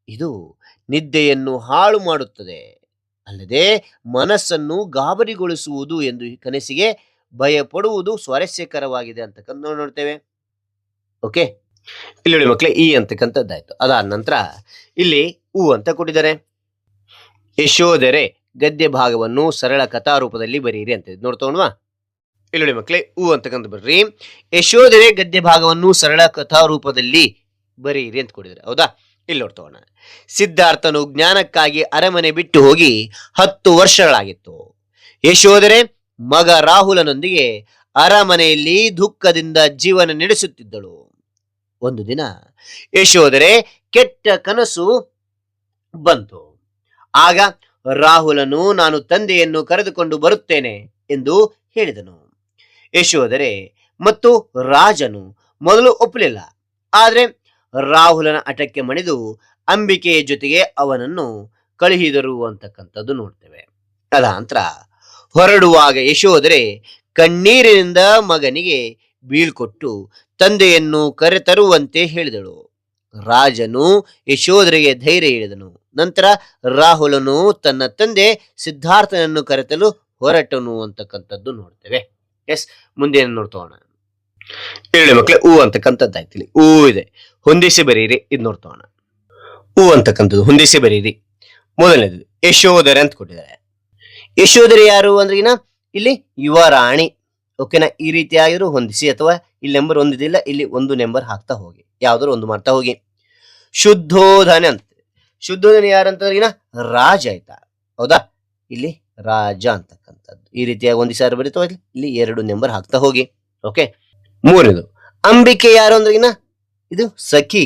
ಇದು ನಿದ್ದೆಯನ್ನು ಹಾಳು ಮಾಡುತ್ತದೆ, ಅಲ್ಲದೆ ಮನಸ್ಸನ್ನು ಗಾಬರಿಗೊಳಿಸುವುದು ಎಂದು ಕನಸಿಗೆ ಭಯಪಡುವುದು ಸ್ವಾರಸ್ಯಕರವಾಗಿದೆ ಅಂತಕ್ಕಂಥ ನೋಡ್ತೇವೆ. ಓಕೆ, ಇಲ್ಲಿ ನೋಡಿ ಮಕ್ಕಳೇ, ಈ ಅಂತಕ್ಕಂಥದ್ದಾಯ್ತು. ಅದಾದ ನಂತರ ಇಲ್ಲಿ ಅಂತ ಕೊಟ್ಟಿದ್ದಾರೆ. ಯಶೋಧರೆ ಗದ್ಯ ಭಾಗವನ್ನು ಸರಳ ಕಥಾರೂಪದಲ್ಲಿ ಬರೀರಿ ಅಂತ ನೋಡ್ತೋಣವಾ? ಇಲ್ಲಿ ನೋಡಿ ಮಕ್ಕಳೇ, ಅಂತಕ್ಕಂಥ ಬರ್ರಿ. ಯಶೋಧರೆ ಗದ್ಯ ಭಾಗವನ್ನು ಸರಳ ಕಥಾರೂಪದಲ್ಲಿ ಬರೀರಿ ಅಂತ ಕೊಟ್ಟಿದ್ದಾರೆ. ಹೌದಾ? ಇಲ್ಲಿ ನೋಡ್ತೋಣ. ಸಿದ್ಧಾರ್ಥನು ಜ್ಞಾನಕ್ಕಾಗಿ ಅರಮನೆ ಬಿಟ್ಟು ಹೋಗಿ 10 ವರ್ಷಗಳಾಗಿತ್ತು. ಯಶೋಧರೆ ಮಗ ರಾಹುಲನೊಂದಿಗೆ ಅರಮನೆಯಲ್ಲಿ ದುಃಖದಿಂದ ಜೀವನ ನಡೆಸುತ್ತಿದ್ದಳು. ಒಂದು ದಿನ ಯಶೋಧರೆ ಕೆಟ್ಟ ಕನಸು ಬಂತು. ಆಗ ರಾಹುಲನು ನಾನು ತಂದೆಯನ್ನು ಕರೆದುಕೊಂಡು ಬರುತ್ತೇನೆ ಎಂದು ಹೇಳಿದನು. ಯಶೋಧರೆ ಮತ್ತು ರಾಜನು ಮೊದಲು ಒಪ್ಪಲಿಲ್ಲ. ಆದರೆ ರಾಹುಲನ ಹಠಕ್ಕೆ ಮಣಿದು ಅಂಬಿಕೆಯ ಜೊತೆಗೆ ಅವನನ್ನು ಕಳುಹಿದರು ಅಂತಕ್ಕಂಥದ್ದು ನೋಡ್ತೇವೆ. ಅದಾಂತರ ಹೊರಡುವಾಗ ಯಶೋಧರೆ ಕಣ್ಣೀರಿನಿಂದ ಮಗನಿಗೆ ಬೀಳ್ಕೊಟ್ಟು ತಂದೆಯನ್ನು ಕರೆತರುವಂತೆ ಹೇಳಿದಳು. ರಾಜನು ಯಶೋಧರೆಗೆ ಧೈರ್ಯ ಹೇಳಿದನು. ನಂತರ ರಾಹುಲನು ತನ್ನ ತಂದೆ ಸಿದ್ಧಾರ್ಥನನ್ನು ಕರೆತಲು ಹೊರಟನು ಅಂತಕ್ಕಂಥದ್ದು ನೋಡ್ತೇವೆ. ಮುಂದೇನು ನೋಡ್ತೋಣ. ಹೇಳಿ ಮಕ್ಕಳೇ, ಅಂತಕ್ಕಂಥದ್ದಾಯ್ತು. ಇದೆ, ಹೊಂದಿಸಿ ಬರೀರಿ. ಇದು ನೋಡ್ತೋಣ. ಅಂತಕ್ಕಂಥದ್ದು ಹೊಂದಿಸಿ ಬರೀರಿ. ಮೊದಲನೇದು ಯಶೋಧರೆ ಅಂತ ಕೊಟ್ಟಿದ್ದಾರೆ. ಯಶೋಧರೆ ಯಾರು ಅಂದ್ರಿಗಿನ ಇಲ್ಲಿ ಯುವರಾಣಿ. ಓಕೆನಾ, ಈ ರೀತಿಯಾಗಿರೋ ಹೊಂದಿಸಿ, ಅಥವಾ ಇಲ್ಲಿ ನಂಬರ್ ಒಂದಿದಿಲ್ಲ, ಇಲ್ಲಿ ಒಂದು ನಂಬರ್ ಹಾಕ್ತಾ ಹೋಗಿ, ಯಾವ್ದಾದ್ರು ಒಂದು ಮಾಡ್ತಾ ಹೋಗಿ. ಶುದ್ಧೋಧನ ಅಂತ, ಶುದ್ಧೋಧನ ಯಾರಂತಂದ್ರಿಗಿನ ರಾಜ ಆಯ್ತಾ, ಹೌದಾ, ಇಲ್ಲಿ ರಾಜ ಅಂತಕ್ಕಂಥದ್ದು ಈ ರೀತಿಯಾಗಿ ಒಂದು ಸಾರಿ ಬರೀತಾ ಹೋಗ್ಲಿ, ಇಲ್ಲಿ 2 ನಂಬರ್ ಹಾಕ್ತಾ ಹೋಗಿ. ಓಕೆ, ಮೂರನೇದು ಅಂಬಿಕೆ ಯಾರು ಅಂದ್ರಿಗಿನ ಇದು ಸಖಿ,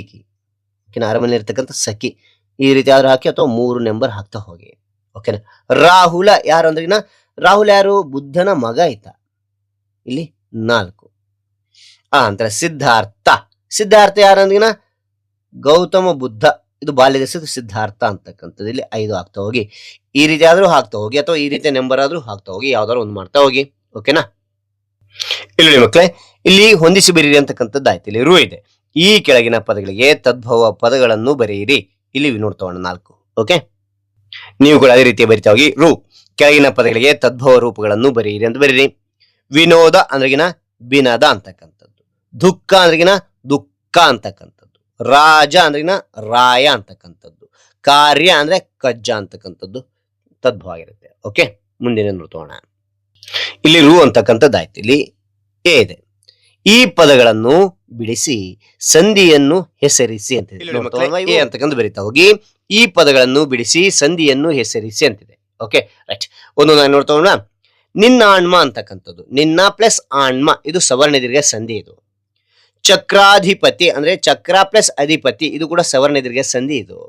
ಅರಮನೆ ಇರ್ತಕ್ಕಂಥ ಸಖಿ, ಈ ರೀತಿ ಯಾರು ಹಾಕಿ ಅಥವಾ 3 ನಂಬರ್ ಹಾಕ್ತಾ ಹೋಗಿ. ಓಕೆನಾ, ರಾಹುಲ ಯಾರು ಅಂದ್ರಿಗಿನ ರಾಹುಲ್ ಯಾರು, ಬುದ್ಧನ ಮಗ ಆಯ್ತಾ, ಇಲ್ಲಿ 4. ಅಂತರ ಸಿದ್ಧಾರ್ಥ, ಸಿದ್ಧಾರ್ಥ ಯಾರು ಅಂದ್ರಿಗಿನ ಗೌತಮ ಬುದ್ಧ, ಇದು ಬಾಲ್ಯದ ಹೆಸರು ಸಿದ್ಧಾರ್ಥ ಅಂತಕ್ಕಂಥದ್ದು, ಇಲ್ಲಿ 5 ಹಾಕ್ತಾ ಹೋಗಿ. ಈ ರೀತಿ ಆದ್ರೂ ಹಾಕ್ತಾ ಹೋಗಿ, ಅಥವಾ ಈ ರೀತಿಯ ನಂಬರ್ ಆದ್ರೂ ಹಾಕ್ತಾ ಹೋಗಿ, ಯಾವ್ದಾದ್ರು ಒಂದು ಮಾಡ್ತಾ ಹೋಗಿ. ಓಕೆನಾ, ಇಲ್ಲಿ ಮಕ್ಕಳೇ ಇಲ್ಲಿ ಹೊಂದಿಸಿ ಬರೀರಿ ಅಂತಕ್ಕಂಥದ್ದು ಆಯ್ತು. ಇಲ್ಲಿ ರು ಇದೆ. ಈ ಕೆಳಗಿನ ಪದಗಳಿಗೆ ತದ್ಭವ ಪದಗಳನ್ನು ಬರೆಯಿರಿ. ಇಲ್ಲಿ ನೋಡ್ತಾ ಹೋಗೋಣ 4. ಓಕೆ, ನೀವು ಕೂಡ ಅದೇ ರೀತಿ ಬರಿತಾ ಹೋಗಿ. ರು ಕೆಳಗಿನ ಪದಗಳಿಗೆ ತದ್ಭವ ರೂಪಗಳನ್ನು ಬರೆಯಿರಿ ಅಂತ ಬರೀರಿ. ವಿನೋದ ಅಂದ್ರೆಗಿನ ಬಿನದ ಅಂತಕ್ಕಂಥದ್ದು, ದುಃಖ ಅಂದ್ರೆಗಿನ ದುಃಖ ಅಂತಕ್ಕಂಥದ್ದು, ರಾಜ ಅಂದ್ರೆಗಿನ ರಾಯ ಅಂತಕ್ಕಂಥದ್ದು, ಕಾರ್ಯ ಅಂದ್ರೆ ಕಜ್ಜ ಅಂತಕ್ಕಂಥದ್ದು ತದ್ಭವ ಆಗಿರುತ್ತೆ. ಓಕೆ, ಮುಂದಿನ ನೋಡೋಣ. ಇಲ್ಲಿ ರು ಅಂತಕ್ಕಂಥದ್ದು ಆಯ್ತು. ಇಲ್ಲಿ ಎ ಇದೆ. ಈ ಪದಗಳನ್ನು ಬಿಡಿಸಿ ಸಂಧಿಯನ್ನು ಹೆಸರಿಸಿ ಅಂತಿದೆ ಅಂತಕ್ಕಂಥ ಬರೀತಾ ಹೋಗಿ. ಈ ಪದಗಳನ್ನು ಬಿಡಿಸಿ ಸಂಧಿಯನ್ನು ಹೆಸರಿಸಿ ಅಂತಿದೆ. ಓಕೆ, ರೈಟ್, ಒಂದೊಂದಾಗಿ ನೋಡ್ತಾ ಹೋಗೋಣ. ನಿನ್ನ ಆಣ್ಮ ಅಂತಕ್ಕಂಥದ್ದು, ನಿನ್ನ ಪ್ಲಸ್ ಆಣ್ಮ, ಇದು ಸವರ್ಣ ದೀರ್ಘ ಸಂಧಿ. ಇದು ಚಕ್ರಾಧಿಪತಿ ಅಂದ್ರೆ ಚಕ್ರ ಪ್ಲಸ್ ಅಧಿಪತಿ, ಇದು ಕೂಡ ಸವರ್ಣ ದೀರ್ಘ ಸಂಧಿ. ಇದು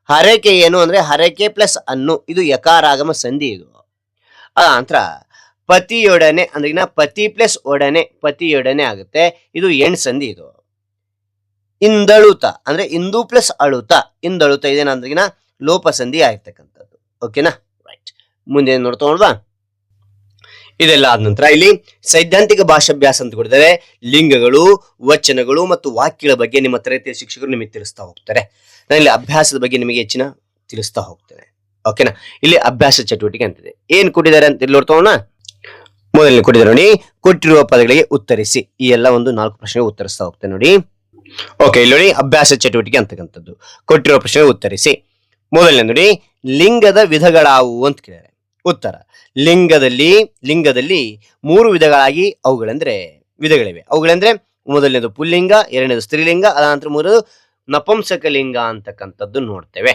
ಹರಕೆ ಏನು ಅಂದ್ರೆ ಹರಕೆ ಪ್ಲಸ್ ಅನ್ನು, ಇದು ಯಕಾರಾಗಮ ಸಂಧಿ. ಇದು ನಂತರ ಪತಿಯೊಡನೆ ಅಂದ್ರಿಗಿನ ಪತಿ ಪ್ಲಸ್ ಒಡನೆ, ಪತಿಯೊಡನೆ ಆಗುತ್ತೆ, ಇದು ಎಣ್ ಸಂಧಿ. ಇದು ಇಂದಳುತ ಅಂದ್ರೆ ಇಂದು ಪ್ಲಸ್ ಅಳುತ, ಇಂದಳುತ ಇದೇನಂದ್ರಿಗಿನ ಲೋಪ ಸಂಧಿ ಆಗಿರ್ತಕ್ಕಂಥದ್ದು. ಓಕೆನಾ, ರೈಟ್, ಮುಂದೆ ನೋಡ್ತಾ ನೋಡ್ವಾ. ಇದೆಲ್ಲ ಆದ ನಂತರ ಇಲ್ಲಿ ಸೈದ್ಧಾಂತಿಕ ಭಾಷಾಭ್ಯಾಸ ಅಂತ ಕೊಡಿದರೆ ಲಿಂಗಗಳು, ವಚನಗಳು ಮತ್ತು ವಾಕ್ಯಗಳ ಬಗ್ಗೆ ನಿಮ್ಮ ತರಗತಿಯ ಶಿಕ್ಷಕರು ನಿಮಗೆ ತಿಳಿಸ್ತಾ ಹೋಗ್ತಾರೆ. ನಾನು ಇಲ್ಲಿ ಅಭ್ಯಾಸದ ಬಗ್ಗೆ ನಿಮಗೆ ಹೆಚ್ಚಿನ ತಿಳಿಸ್ತಾ ಹೋಗ್ತೇನೆ. ಓಕೆನಾ, ಇಲ್ಲಿ ಅಭ್ಯಾಸ ಚಟುವಟಿಕೆ ಅಂತಿದೆ. ಏನ್ ಕೊಟ್ಟಿದ್ದಾರೆ ಅಂತ ಇಲ್ಲಿ ನೋಡ್ತಾ ಹೋಗೋಣ. ಮೊದಲನೇ ಕೊಟ್ಟಿದ್ದಾರೆ ನೋಡಿ, ಕೊಟ್ಟಿರುವ ಪದಗಳಿಗೆ ಉತ್ತರಿಸಿ. ಈ ಎಲ್ಲ ಒಂದು 4 ಪ್ರಶ್ನೆಗೆ ಉತ್ತರಿಸ್ತಾ ಹೋಗ್ತೇನೆ ನೋಡಿ. ಓಕೆ, ಇಲ್ಲಿ ನೋಡಿ ಅಭ್ಯಾಸ ಚಟುವಟಿಕೆ ಅಂತಕ್ಕಂಥದ್ದು. ಕೊಟ್ಟಿರುವ ಪ್ರಶ್ನೆಗೆ ಉತ್ತರಿಸಿ. ಮೊದಲನೇ ನೋಡಿ, ಲಿಂಗದ ವಿಧಗಳಾವುವು ಅಂತ ಕೇಳಿದ್ದಾರೆ. ಉತ್ತರ, ಲಿಂಗದಲ್ಲಿ 3 ವಿಧಗಳಾಗಿ ವಿಧಗಳಿವೆ. ಅವುಗಳಂದ್ರೆ ಮೊದಲನೇದು ಪುಲ್ಲಿಂಗ, ಎರಡನೇದು ಸ್ತ್ರೀಲಿಂಗ, ಅದಾನಂತರ ಮೂರನೇದು ನಪುಂಸಕಲಿಂಗ ಅಂತಕ್ಕಂಥದ್ದು ನೋಡ್ತೇವೆ.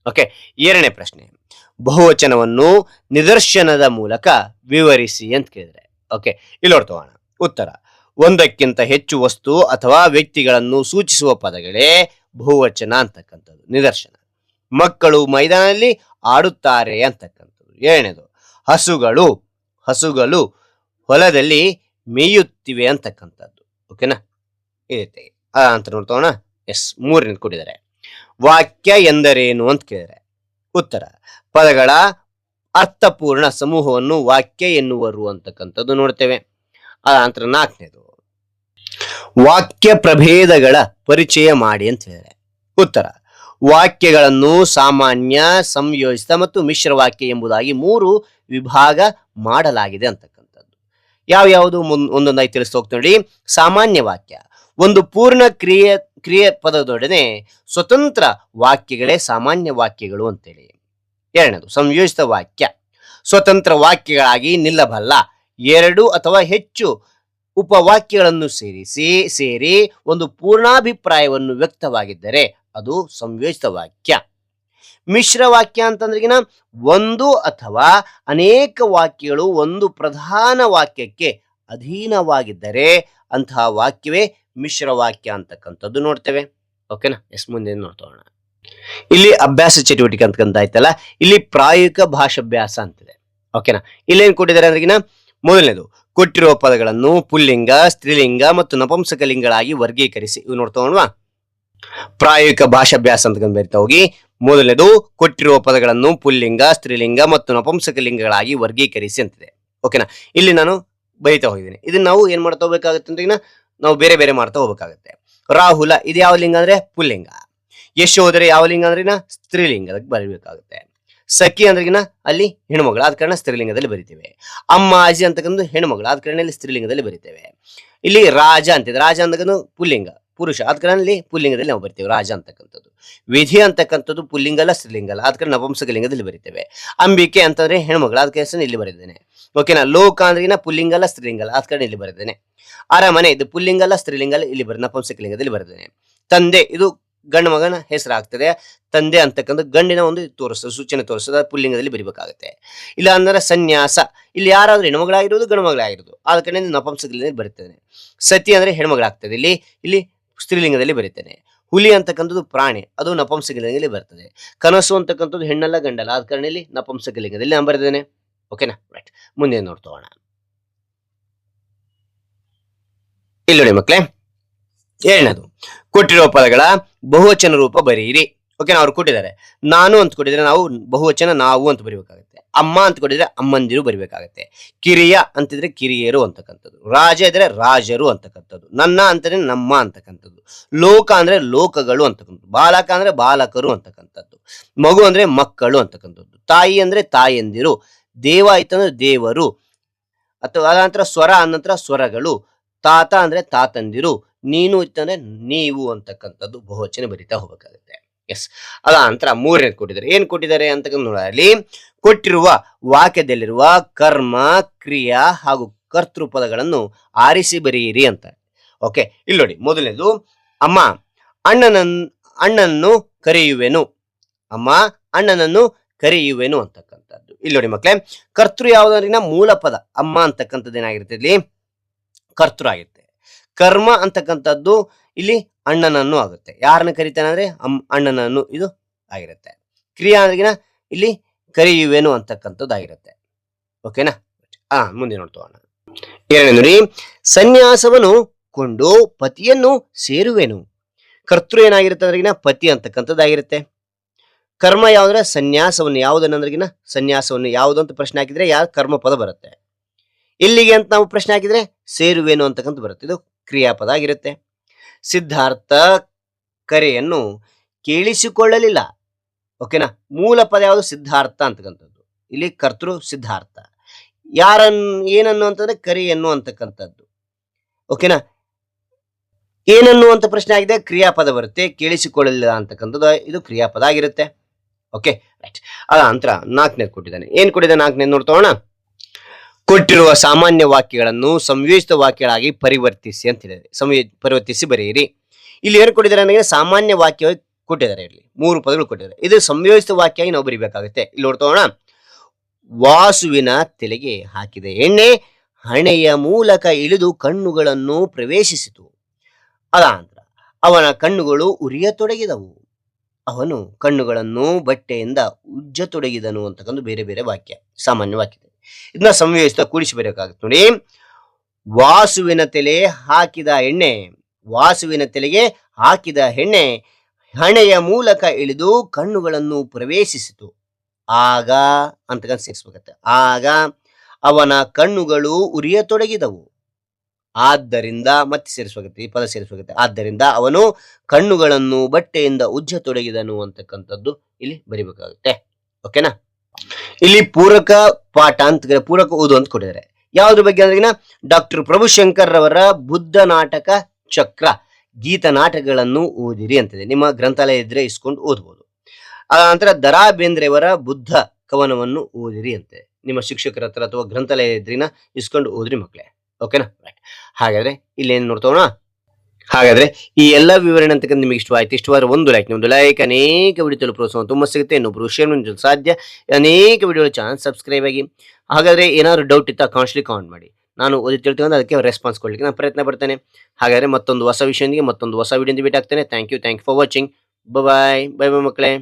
ಓಕೆ, ಎರಡನೇ ಪ್ರಶ್ನೆ, ಬಹುವಚನವನ್ನು ನಿದರ್ಶನದ ಮೂಲಕ ವಿವರಿಸಿ ಅಂತ ಕೇಳಿದ್ರೆ. ಓಕೆ, ಇಲ್ಲಿ ನೋಡ್ತೋಣ. ಉತ್ತರ, ಒಂದಕ್ಕಿಂತ ಹೆಚ್ಚು ವಸ್ತು ಅಥವಾ ವ್ಯಕ್ತಿಗಳನ್ನು ಸೂಚಿಸುವ ಪದಗಳೇ ಬಹುವಚನ ಅಂತಕ್ಕಂಥದ್ದು, ನಿದರ್ಶನ. ಮಕ್ಕಳು ಮೈದಾನದಲ್ಲಿ ಆಡುತ್ತಾರೆ ಅಂತಕ್ಕಂಥದ್ದು. ಎರಡನೇದು, ಹಸುಗಳು ಹೊಲದಲ್ಲಿ ಮೇಯುತ್ತಿವೆ ಅಂತಕ್ಕಂಥದ್ದು. ಓಕೆನಾ, ಇದೆ ಅಂತ ನೋಡ್ತೋಣ. ಎಸ್, ಮೂರನೇದು ಕೊಟ್ಟಿದ್ದಾರೆ. ವಾಕ್ಯ ಎಂದರೇನು ಅಂತ ಕೇಳಿದರೆ. ಉತ್ತರ, ಪದಗಳ ಅರ್ಥಪೂರ್ಣ ಸಮೂಹವನ್ನು ವಾಕ್ಯ ಎನ್ನುವರು ಅಂತಕ್ಕಂಥದ್ದು ನೋಡ್ತೇವೆ. ನಂತರ 4ನೇದು, ವಾಕ್ಯ ಪ್ರಭೇದಗಳ ಪರಿಚಯ ಮಾಡಿ ಅಂತ ಹೇಳಿದರೆ. ಉತ್ತರ, ವಾಕ್ಯಗಳನ್ನು ಸಾಮಾನ್ಯ, ಸಂಯೋಜಿತ ಮತ್ತು ಮಿಶ್ರ ವಾಕ್ಯ ಎಂಬುದಾಗಿ 3 ವಿಭಾಗ ಮಾಡಲಾಗಿದೆ ಅಂತಕ್ಕಂಥದ್ದು. ಯಾವ್ಯಾವುದು ಒಂದೊಂದಾಗಿ ತಿಳಿಸ್ತಾ ಹೋಗ್ತಾ ನೋಡಿ. ಸಾಮಾನ್ಯ ವಾಕ್ಯ, ಒಂದು ಪೂರ್ಣ ಕ್ರಿಯೆ ಪದದೊಡನೆ ಸ್ವತಂತ್ರ ವಾಕ್ಯಗಳೇ ಸಾಮಾನ್ಯ ವಾಕ್ಯಗಳು ಅಂತೇಳಿ. ಎರಡನೇದು, ಸಂಯೋಜಿತ ವಾಕ್ಯ, ಸ್ವತಂತ್ರ ವಾಕ್ಯಗಳಾಗಿ ನಿಲ್ಲಬಲ್ಲ 2 ಅಥವಾ ಹೆಚ್ಚು ಉಪವಾಕ್ಯಗಳನ್ನು ಸೇರಿ ಒಂದು ಪೂರ್ಣಾಭಿಪ್ರಾಯವನ್ನು ವ್ಯಕ್ತವಾಗಿದ್ದರೆ ಅದು ಸಂಯೋಜಿತ ವಾಕ್ಯ. ಮಿಶ್ರ ವಾಕ್ಯ ಅಂತಂದ್ರಿಗಿನ 1 ಅಥವಾ ಅನೇಕ ವಾಕ್ಯಗಳು ಒಂದು ಪ್ರಧಾನ ವಾಕ್ಯಕ್ಕೆ ಅಧೀನವಾಗಿದ್ದರೆ ಅಂತಹ ವಾಕ್ಯವೇ ಮಿಶ್ರ ವಾಕ್ಯ ಅಂತಕ್ಕಂಥದ್ದು ನೋಡ್ತೇವೆ. ಓಕೆನಾ, ಎಸ್, ಮುಂದೆ ನೋಡ್ತೋಣ. ಇಲ್ಲಿ ಅಭ್ಯಾಸ ಚಟುವಟಿಕೆ ಅಂತಕ್ಕಂಥ ಆಯ್ತಲ್ಲ, ಇಲ್ಲಿ ಪ್ರಾಯೋಗಿಕ ಭಾಷಾಭ್ಯಾಸ ಅಂತಿದೆ. ಓಕೆನಾ, ಇಲ್ಲೇನ್ ಕೊಟ್ಟಿದ್ದಾರೆ ಅಂದ್ರಿಗಿನ ಮೊದಲನೇದು, ಕೊಟ್ಟಿರುವ ಪದಗಳನ್ನು ಪುಲ್ಲಿಂಗ, ಸ್ತ್ರೀಲಿಂಗ ಮತ್ತು ನಪುಂಸಕಲಿಂಗಗಳಾಗಿ ವರ್ಗೀಕರಿಸಿ. ಇವು ನೋಡ್ತೋಣವಾ. ಪ್ರಾಯೋಗಿಕ ಭಾಷಾಭ್ಯಾಸ ಅಂತ ಬರಿತಾ ಹೋಗಿ. ಮೊದಲನೇದು, ಕೊಟ್ಟಿರುವ ಪದಗಳನ್ನು ಪುಲ್ಲಿಂಗ, ಸ್ತ್ರೀಲಿಂಗ ಮತ್ತು ನಪುಂಸಕಲಿಂಗಗಳಾಗಿ ವರ್ಗೀಕರಿಸಿ ಅಂತಿದೆ. ಓಕೆನಾ, ಇಲ್ಲಿ ನಾನು ಬರಿತಾ ಹೋಗಿದ್ದೀನಿ. ಇದನ್ನ ನಾವು ಏನ್ ಮಾಡ್ತಾ ಹೋಗ್ಬೇಕಾಗುತ್ತೆ ಅಂದ್ರೆ ನಾವು ಬೇರೆ ಬೇರೆ ಮಾಡ್ತಾ ಹೋಗ್ಬೇಕಾಗುತ್ತೆ. ರಾಹುಲ ಇದು ಯಾವ ಲಿಂಗ ಅಂದ್ರೆ ಪುಲ್ಲಿಂಗ. ಯಶೋಧರೆ ಯಾವ ಲಿಂಗ ಅಂದ್ರಿನ ಸ್ತ್ರೀಲಿಂಗದಲ್ಲಿ ಬರೀಬೇಕಾಗುತ್ತೆ. ಸಖಿ ಅಂದ್ರಿಗಿನ ಅಲ್ಲಿ ಹೆಣ್ಮಗಳು, ಆದ ಕಾರಣ ಸ್ತ್ರೀಲಿಂಗದಲ್ಲಿ ಬರಿತೇವೆ. ಅಮ್ಮಾಜಿ ಅಂತಕ್ಕಂಥ ಹೆಣ್ಮಗಳು, ಆದ ಕಾರಣ ಇಲ್ಲಿ ಸ್ತ್ರೀಲಿಂಗದಲ್ಲಿ ಬರಿತೇವೆ. ಇಲ್ಲಿ ರಾಜ ಅಂತಿದೆ, ರಾಜ ಅಂತಕ್ಕಂಥ ಪುಲ್ಲಿಂಗ, ಪುರುಷ ಆದ ಕಾರಣದಲ್ಲಿ ಪುಲ್ಲಿಂಗದಲ್ಲಿ ನಾವು ಬರಿತೇವೆ ರಾಜ ಅಂತಕ್ಕಂಥದ್ದು. ವಿಧಿ ಅಂತಕ್ಕಂಥದ್ದು ಪುಲ್ಲಿಂಗ ಅಲ್ಲ ಸ್ತ್ರೀಲಿಂಗ ಅಲ್ಲ, ಆದ ಕಾರಣ ನಪುಂಸಕಲಿಂಗದಲ್ಲಿ ಬರಿತೇವೆ. ಅಂಬಿಕೆ ಅಂತಂದ್ರೆ ಹೆಣ್ಮಗಳು, ಅದಕ್ಕೆ ಹೆಸರು ಇಲ್ಲಿ ಬರೆದಿದ್ದೇನೆ. ಓಕೆನಾ. ಲೋಕ ಅಂದ್ರೆ ಪುಲ್ಲಿಂಗ ಅಲ್ಲ ಸ್ತ್ರೀಲಿಂಗ ಅಲ್ಲ, ಆದ ಕಾರಣ ಇಲ್ಲಿ ಬರೆದಿದ್ದೇನೆ. ಅರಮನೆ ಇದು ಪುಲ್ಲಿಂಗ ಅಲ್ಲ ಸ್ತ್ರೀಲಿಂಗ ಅಲ್ಲ, ಇಲ್ಲಿ ನಪುಂಸಕಲಿಂಗದಲ್ಲಿ ಬರೆದಿದ್ದೇನೆ. ತಂದೆ ಇದು ಗಂಡು ಮಗನ ಹೆಸರಾಗ್ತದೆ. ತಂದೆ ಅಂತಕ್ಕಂಥ ಗಂಡಿನ ಒಂದು ಸೂಚನೆ ತೋರಿಸ್ತದೆ, ಪುಲ್ಲಿಂಗದಲ್ಲಿ ಬರಿಬೇಕಾಗುತ್ತೆ. ಇಲ್ಲ ಅಂದ್ರೆ ಸನ್ಯಾಸ, ಇಲ್ಲಿ ಯಾರಾದ್ರೂ ಹೆಣ್ಮಗಳಾಗಿರೋದು ಗಂಡು ಮಗಳಾಗಿರೋದು, ಆದ ಕಡೆ ನಪುಂಸಕಲಿಂಗದಲ್ಲಿ ಬರುತ್ತೇನೆ. ಸತಿ ಅಂದ್ರೆ ಹೆಣ್ಮಗಳಾಗ್ತದೆ, ಇಲ್ಲಿ ಸ್ತ್ರೀಲಿಂಗದಲ್ಲಿ ಬರೀತೇನೆ. ಹುಲಿ ಅಂತಕ್ಕಂಥದ್ದು ಪ್ರಾಣಿ, ಅದು ನಪುಂಸಕಲಿಂಗದಲ್ಲಿ ಬರ್ತದೆ. ಕನಸು ಅಂತಕ್ಕಂಥದ್ದು ಹೆಣ್ಣಲ್ಲ ಗಂಡಲ್ಲ, ಆದ ಕಾರಣ ಇಲ್ಲಿ ನಪುಂಸಕಲಿಂಗದಲ್ಲಿ ನಾನು ಬರೆದಿದ್ದೇನೆ. ಓಕೆನಾ. ರೈಟ್. ಮುಂದೆ ನೋಡ್ತೋಣ. ಇಲ್ಲಿ ನೋಡಿ ಮಕ್ಕಳೇ, ಏಳನೇದು ಕೊಟ್ಟಿರುವ ಪದಗಳ ಬಹುವಚನ ರೂಪ ಬರೆಯಿರಿ. ಓಕೆನಾ. ಅವ್ರು ಕೊಟ್ಟಿದ್ದಾರೆ. ನಾನು ಅಂತ ಕೊಟ್ಟಿದ್ರೆ ನಾವು ಬಹುವಚನ ನಾವು ಅಂತ ಬರಿಬೇಕಾಗುತ್ತೆ. ಅಮ್ಮ ಅಂತ ಕೊಟ್ಟಿದ್ರೆ ಅಮ್ಮಂದಿರು ಬರಿಬೇಕಾಗುತ್ತೆ. ಕಿರಿಯ ಅಂತಿದ್ರೆ ಕಿರಿಯರು ಅಂತಕ್ಕಂಥದ್ದು. ರಾಜ ಇದ್ರೆ ರಾಜರು ಅಂತಕ್ಕಂಥದ್ದು. ನನ್ನ ಅಂತಂದ್ರೆ ನಮ್ಮ ಅಂತಕ್ಕಂಥದ್ದು. ಲೋಕ ಅಂದ್ರೆ ಲೋಕಗಳು ಅಂತಕ್ಕಂಥದ್ದು. ಬಾಲಕ ಅಂದ್ರೆ ಬಾಲಕರು ಅಂತಕ್ಕಂಥದ್ದು. ಮಗು ಅಂದ್ರೆ ಮಕ್ಕಳು ಅಂತಕ್ಕಂಥದ್ದು. ತಾಯಿ ಅಂದ್ರೆ ತಾಯಂದಿರು. ದೇವ ಆಯ್ತಂದ್ರೆ ದೇವರು. ಅಥವಾ ಅನಂತರ ಸ್ವರ ಅನಂತರ ಸ್ವರಗಳು. ತಾತ ಅಂದ್ರೆ ತಾತಂದಿರು. ನೀನು ಇತ್ತಂದ್ರೆ ನೀವು ಅಂತಕ್ಕಂಥದ್ದು ಬಹುವಚನ ಬರಿತಾ ಹೋಗ್ಬೇಕಾಗುತ್ತೆ. ಎಸ್. ಅದ ನಂತರ ಮೂರನೇದು ಕೊಟ್ಟಿದ್ದಾರೆ. ಏನ್ ಕೊಟ್ಟಿದ್ದಾರೆ ಅಂತಕ್ಕಂಥ ನೋಡಲಿ. ಕೊಟ್ಟಿರುವ ವಾಕ್ಯದಲ್ಲಿರುವ ಕರ್ಮ, ಕ್ರಿಯಾ ಹಾಗೂ ಕರ್ತೃ ಪದಗಳನ್ನು ಆರಿಸಿ ಬರೆಯಿರಿ ಅಂತ. ಓಕೆ. ಇಲ್ಲಿ ನೋಡಿ, ಮೊದಲನೇದು ಅಮ್ಮ ಅಣ್ಣನನ್ನು ಕರೆಯುವೆನು. ಅಮ್ಮ ಅಣ್ಣನನ್ನು ಕರೆಯುವೆನು ಅಂತಕ್ಕಂಥದ್ದು. ಇಲ್ಲಿ ನೋಡಿ ಮಕ್ಕಳೇ, ಕರ್ತೃ ಯಾವುದರಿನ ಮೂಲ ಪದ ಅಮ್ಮ ಅಂತಕ್ಕಂಥದ್ದು ಏನಾಗಿರುತ್ತೆ, ಇಲ್ಲಿ ಕರ್ತೃ ಆಗಿರುತ್ತೆ. ಕರ್ಮ ಅಂತಕ್ಕಂಥದ್ದು ಇಲ್ಲಿ ಅಣ್ಣನನ್ನು ಆಗುತ್ತೆ. ಯಾರನ್ನ ಕರಿತಾನೆ ಅಂದ್ರೆ ಅಣ್ಣನನ್ನು, ಇದು ಆಗಿರುತ್ತೆ. ಕ್ರಿಯಾ ಅಂದ್ರಿಗಿನ ಇಲ್ಲಿ ಕರೆಯುವೆನು ಅಂತಕ್ಕಂಥದ್ದು ಆಗಿರುತ್ತೆ. ಓಕೆನಾ. ಮುಂದೆ ನೋಡ್ತೋಣ. ಎರಡನೇ ನೋಡಿ, ಸನ್ಯಾಸವನ್ನು ಕೊಂಡು ಪತಿಯನ್ನು ಸೇರುವೆನು. ಕರ್ತೃ ಏನಾಗಿರುತ್ತೆ ಅಂದ್ರಿಗಿನ ಪತಿ ಅಂತಕ್ಕಂಥದ್ದು ಆಗಿರುತ್ತೆ. ಕರ್ಮ ಯಾವ್ದ್ರೆ ಸನ್ಯಾಸವನ್ನು, ಯಾವುದನ್ನಂದ್ರಿಗಿನ ಸನ್ಯಾಸವನ್ನು ಯಾವುದು ಅಂತ ಪ್ರಶ್ನೆ ಹಾಕಿದ್ರೆ ಯಾವ ಕರ್ಮ ಪದ ಬರುತ್ತೆ. ಇಲ್ಲಿಗೆ ಅಂತ ನಾವು ಪ್ರಶ್ನೆ ಹಾಕಿದ್ರೆ ಸೇರುವೇನು ಅಂತಕ್ಕಂಥ ಬರುತ್ತೆ. ಇದು ಕ್ರಿಯಾಪದ ಆಗಿರುತ್ತೆ. ಸಿದ್ಧಾರ್ಥ ಕರೆಯನ್ನು ಕೇಳಿಸಿಕೊಳ್ಳಲಿಲ್ಲ. ಓಕೆನಾ. ಮೂಲ ಪದ ಯಾವುದು ಸಿದ್ಧಾರ್ಥ ಅಂತಕ್ಕಂಥದ್ದು. ಇಲ್ಲಿ ಕರ್ತೃ ಸಿದ್ಧಾರ್ಥ. ಏನನ್ನು ಅಂತಂದ್ರೆ ಕರೆಯನ್ನು ಅಂತಕ್ಕಂಥದ್ದು. ಓಕೆನಾ. ಏನನ್ನು ಅಂತ ಪ್ರಶ್ನೆ ಆಗಿದೆ, ಕ್ರಿಯಾಪದ ಬರುತ್ತೆ. ಕೇಳಿಸಿಕೊಳ್ಳಲಿಲ್ಲ ಅಂತಕ್ಕಂಥದ್ದು ಇದು ಕ್ರಿಯಾಪದ ಆಗಿರುತ್ತೆ. ಓಕೆ. ರೈಟ್. ಅದ ನಂತರ ನಾಲ್ಕನೇದು ಕೊಟ್ಟಿದ್ದಾನೆ. ಏನ್ ಕೊಟ್ಟಿದ್ದಾನೆ ನಾಲ್ಕನೇದು ನೋಡ್ತೋಣ. ಕೊಟ್ಟಿರುವ ಸಾಮಾನ್ಯ ವಾಕ್ಯಗಳನ್ನು ಸಂಯೋಜಿತ ವಾಕ್ಯಗಳಾಗಿ ಪರಿವರ್ತಿಸಿ ಅಂತ ಹೇಳಿದರೆ ಪರಿವರ್ತಿಸಿ ಬರೆಯಿರಿ. ಇಲ್ಲಿ ಏನು ಕೊಟ್ಟಿದ್ದಾರೆ ಅಂದ್ರೆ ಸಾಮಾನ್ಯ ವಾಕ್ಯ ಕೊಟ್ಟಿದ್ದಾರೆ. ಇಲ್ಲಿ 3 ಪದಗಳು ಕೊಟ್ಟಿದ್ದಾರೆ. ಇದು ಸಂಯೋಜಿತ ವಾಕ್ಯ ನಾವು ಬರಿಬೇಕಾಗುತ್ತೆ. ಇಲ್ಲಿ ನೋಡ್ತೋಣ. ವಾಸುವಿನ ತಲೆಗೆ ಹಾಕಿದ ಎಣ್ಣೆ ಹಣೆಯ ಮೂಲಕ ಇಳಿದು ಕಣ್ಣುಗಳನ್ನು ಪ್ರವೇಶಿಸಿತು. ಅದಾನಂತರ ಅವನ ಕಣ್ಣುಗಳು ಉರಿಯತೊಡಗಿದವು. ಅವನು ಕಣ್ಣುಗಳನ್ನು ಬಟ್ಟೆಯಿಂದ ಉಜ್ಜತೊಡಗಿದನು ಅಂತಕ್ಕಂಥ ಬೇರೆ ಬೇರೆ ವಾಕ್ಯ, ಸಾಮಾನ್ಯ ವಾಕ್ಯ. ಇದನ್ನ ಸಂಯೋಜಿತ ಕೂಡಿಸಿ ಬರಬೇಕಾಗುತ್ತೆ ನೋಡಿ. ವಾಸುವಿನ ತಲೆ ಹಾಕಿದ ಎಣ್ಣೆ, ವಾಸುವಿನ ತಲೆಗೆ ಹಾಕಿದ ಎಣ್ಣೆ ಹಣೆಯ ಮೂಲಕ ಇಳಿದು ಕಣ್ಣುಗಳನ್ನು ಪ್ರವೇಶಿಸಿತು. ಆಗ ಅಂತಕ್ಕಂಥ ಸೇರಿಸ್ಬೇಕತ್ತೆ. ಆಗ ಅವನ ಕಣ್ಣುಗಳು ಉರಿಯತೊಡಗಿದವು. ಆದ್ದರಿಂದ ಮತ್ತೆ ಸೇರಿಸ್ಬೇಕತ್ತೆ, ಈ ಪದ ಸೇರಿಸ್ಬೇಕತ್ತೆ. ಆದ್ದರಿಂದ ಅವನು ಕಣ್ಣುಗಳನ್ನು ಬಟ್ಟೆಯಿಂದ ಉಜ್ಜತೊಡಗಿದನು ಅಂತಕ್ಕಂಥದ್ದು ಇಲ್ಲಿ ಬರಿಬೇಕಾಗುತ್ತೆ. ಓಕೆನಾ. ಇಲ್ಲಿ ಪೂರಕ ಪಾಠ ಅಂತ ಪೂರಕ ಓದು ಅಂತ ಕೊಟ್ಟಿದ್ದಾರೆ. ಯಾವ್ದ್ರ ಬಗ್ಗೆ ಅಂದ್ರೆ ಡಾಕ್ಟರ್ ಪ್ರಭುಶಂಕರ್ ರವರ ಬುದ್ಧ ನಾಟಕ ಚಕ್ರ ಗೀತ ನಾಟಕಗಳನ್ನು ಓದಿರಿ ಅಂತಿದೆ. ನಿಮ್ಮ ಗ್ರಂಥಾಲಯ ಇದ್ರೆ ಇಸ್ಕೊಂಡು ಓದ್ಬೋದು. ಆ ನಂತರ ದರಾ ಬೇಂದ್ರೆಯವರ ಬುದ್ಧ ಕವನವನ್ನು ಓದಿರಿ ಅಂತೆ. ನಿಮ್ಮ ಶಿಕ್ಷಕರ ಹತ್ರ ಅಥವಾ ಗ್ರಂಥಾಲಯ ಇದ್ರಿನ ಇಸ್ಕೊಂಡು ಓದ್ರಿ ಮಕ್ಕಳೇ. ಓಕೆನಾ. ರೈಟ್. ಹಾಗಾದ್ರೆ ಇಲ್ಲಿ ಏನ್ ನೋಡ್ತೋಣ. ಹಾಗಾದ್ರೆ ಈ ಎಲ್ಲ ವಿವರಣೆ ಅಂತಕ್ಕಂಥ ನಿಮಗೆ ಇಷ್ಟವಾಯ್ತು. ಇಷ್ಟವಾದ ಒಂದು ಲೈಕ್ ಅನೇಕ ವಿಡಿಯೋ ಪ್ರೋತ್ಸಾಹ ತುಂಬ ಸಿಗುತ್ತೆ. ಇನ್ನೊಬ್ರು ಶೇರ್ ಮಾಡಲು ಸಾಧ್ಯ. ಅನೇಕ ವಿಡಿಯೋ ಚಾನಲ್ ಸಬ್ಸ್ಕ್ರೈಬ್ ಆಗಿ. ಹಾಗಾದ್ರೆ ಏನಾದ್ರು ಡೌಟ್ ಇತ್ತಾ ಕಾಮೆಂಟ್ ಮಾಡಿ. ನಾನು ಓದಿ ತಿಳ್ಕೊಂಡು ಅದಕ್ಕೆ ರೆಸ್ಪಾನ್ಸ್ ಕೊಡ್ಲಿಕ್ಕೆ ನಾನು ಪ್ರಯತ್ನ ಪಡ್ತೇನೆ. ಹಾಗಾದ್ರೆ ಮತ್ತೊಂದು ಹೊಸ ವಿಷಯದೊಂದಿಗೆ ಮತ್ತೊಂದು ಹೊಸ ವಿಡಿಯೋದಿಂದ ಭೇಟಿ ಆಗ್ತೇನೆ. Thank you for watching. Bye ಮಕ್ಕಳೇ.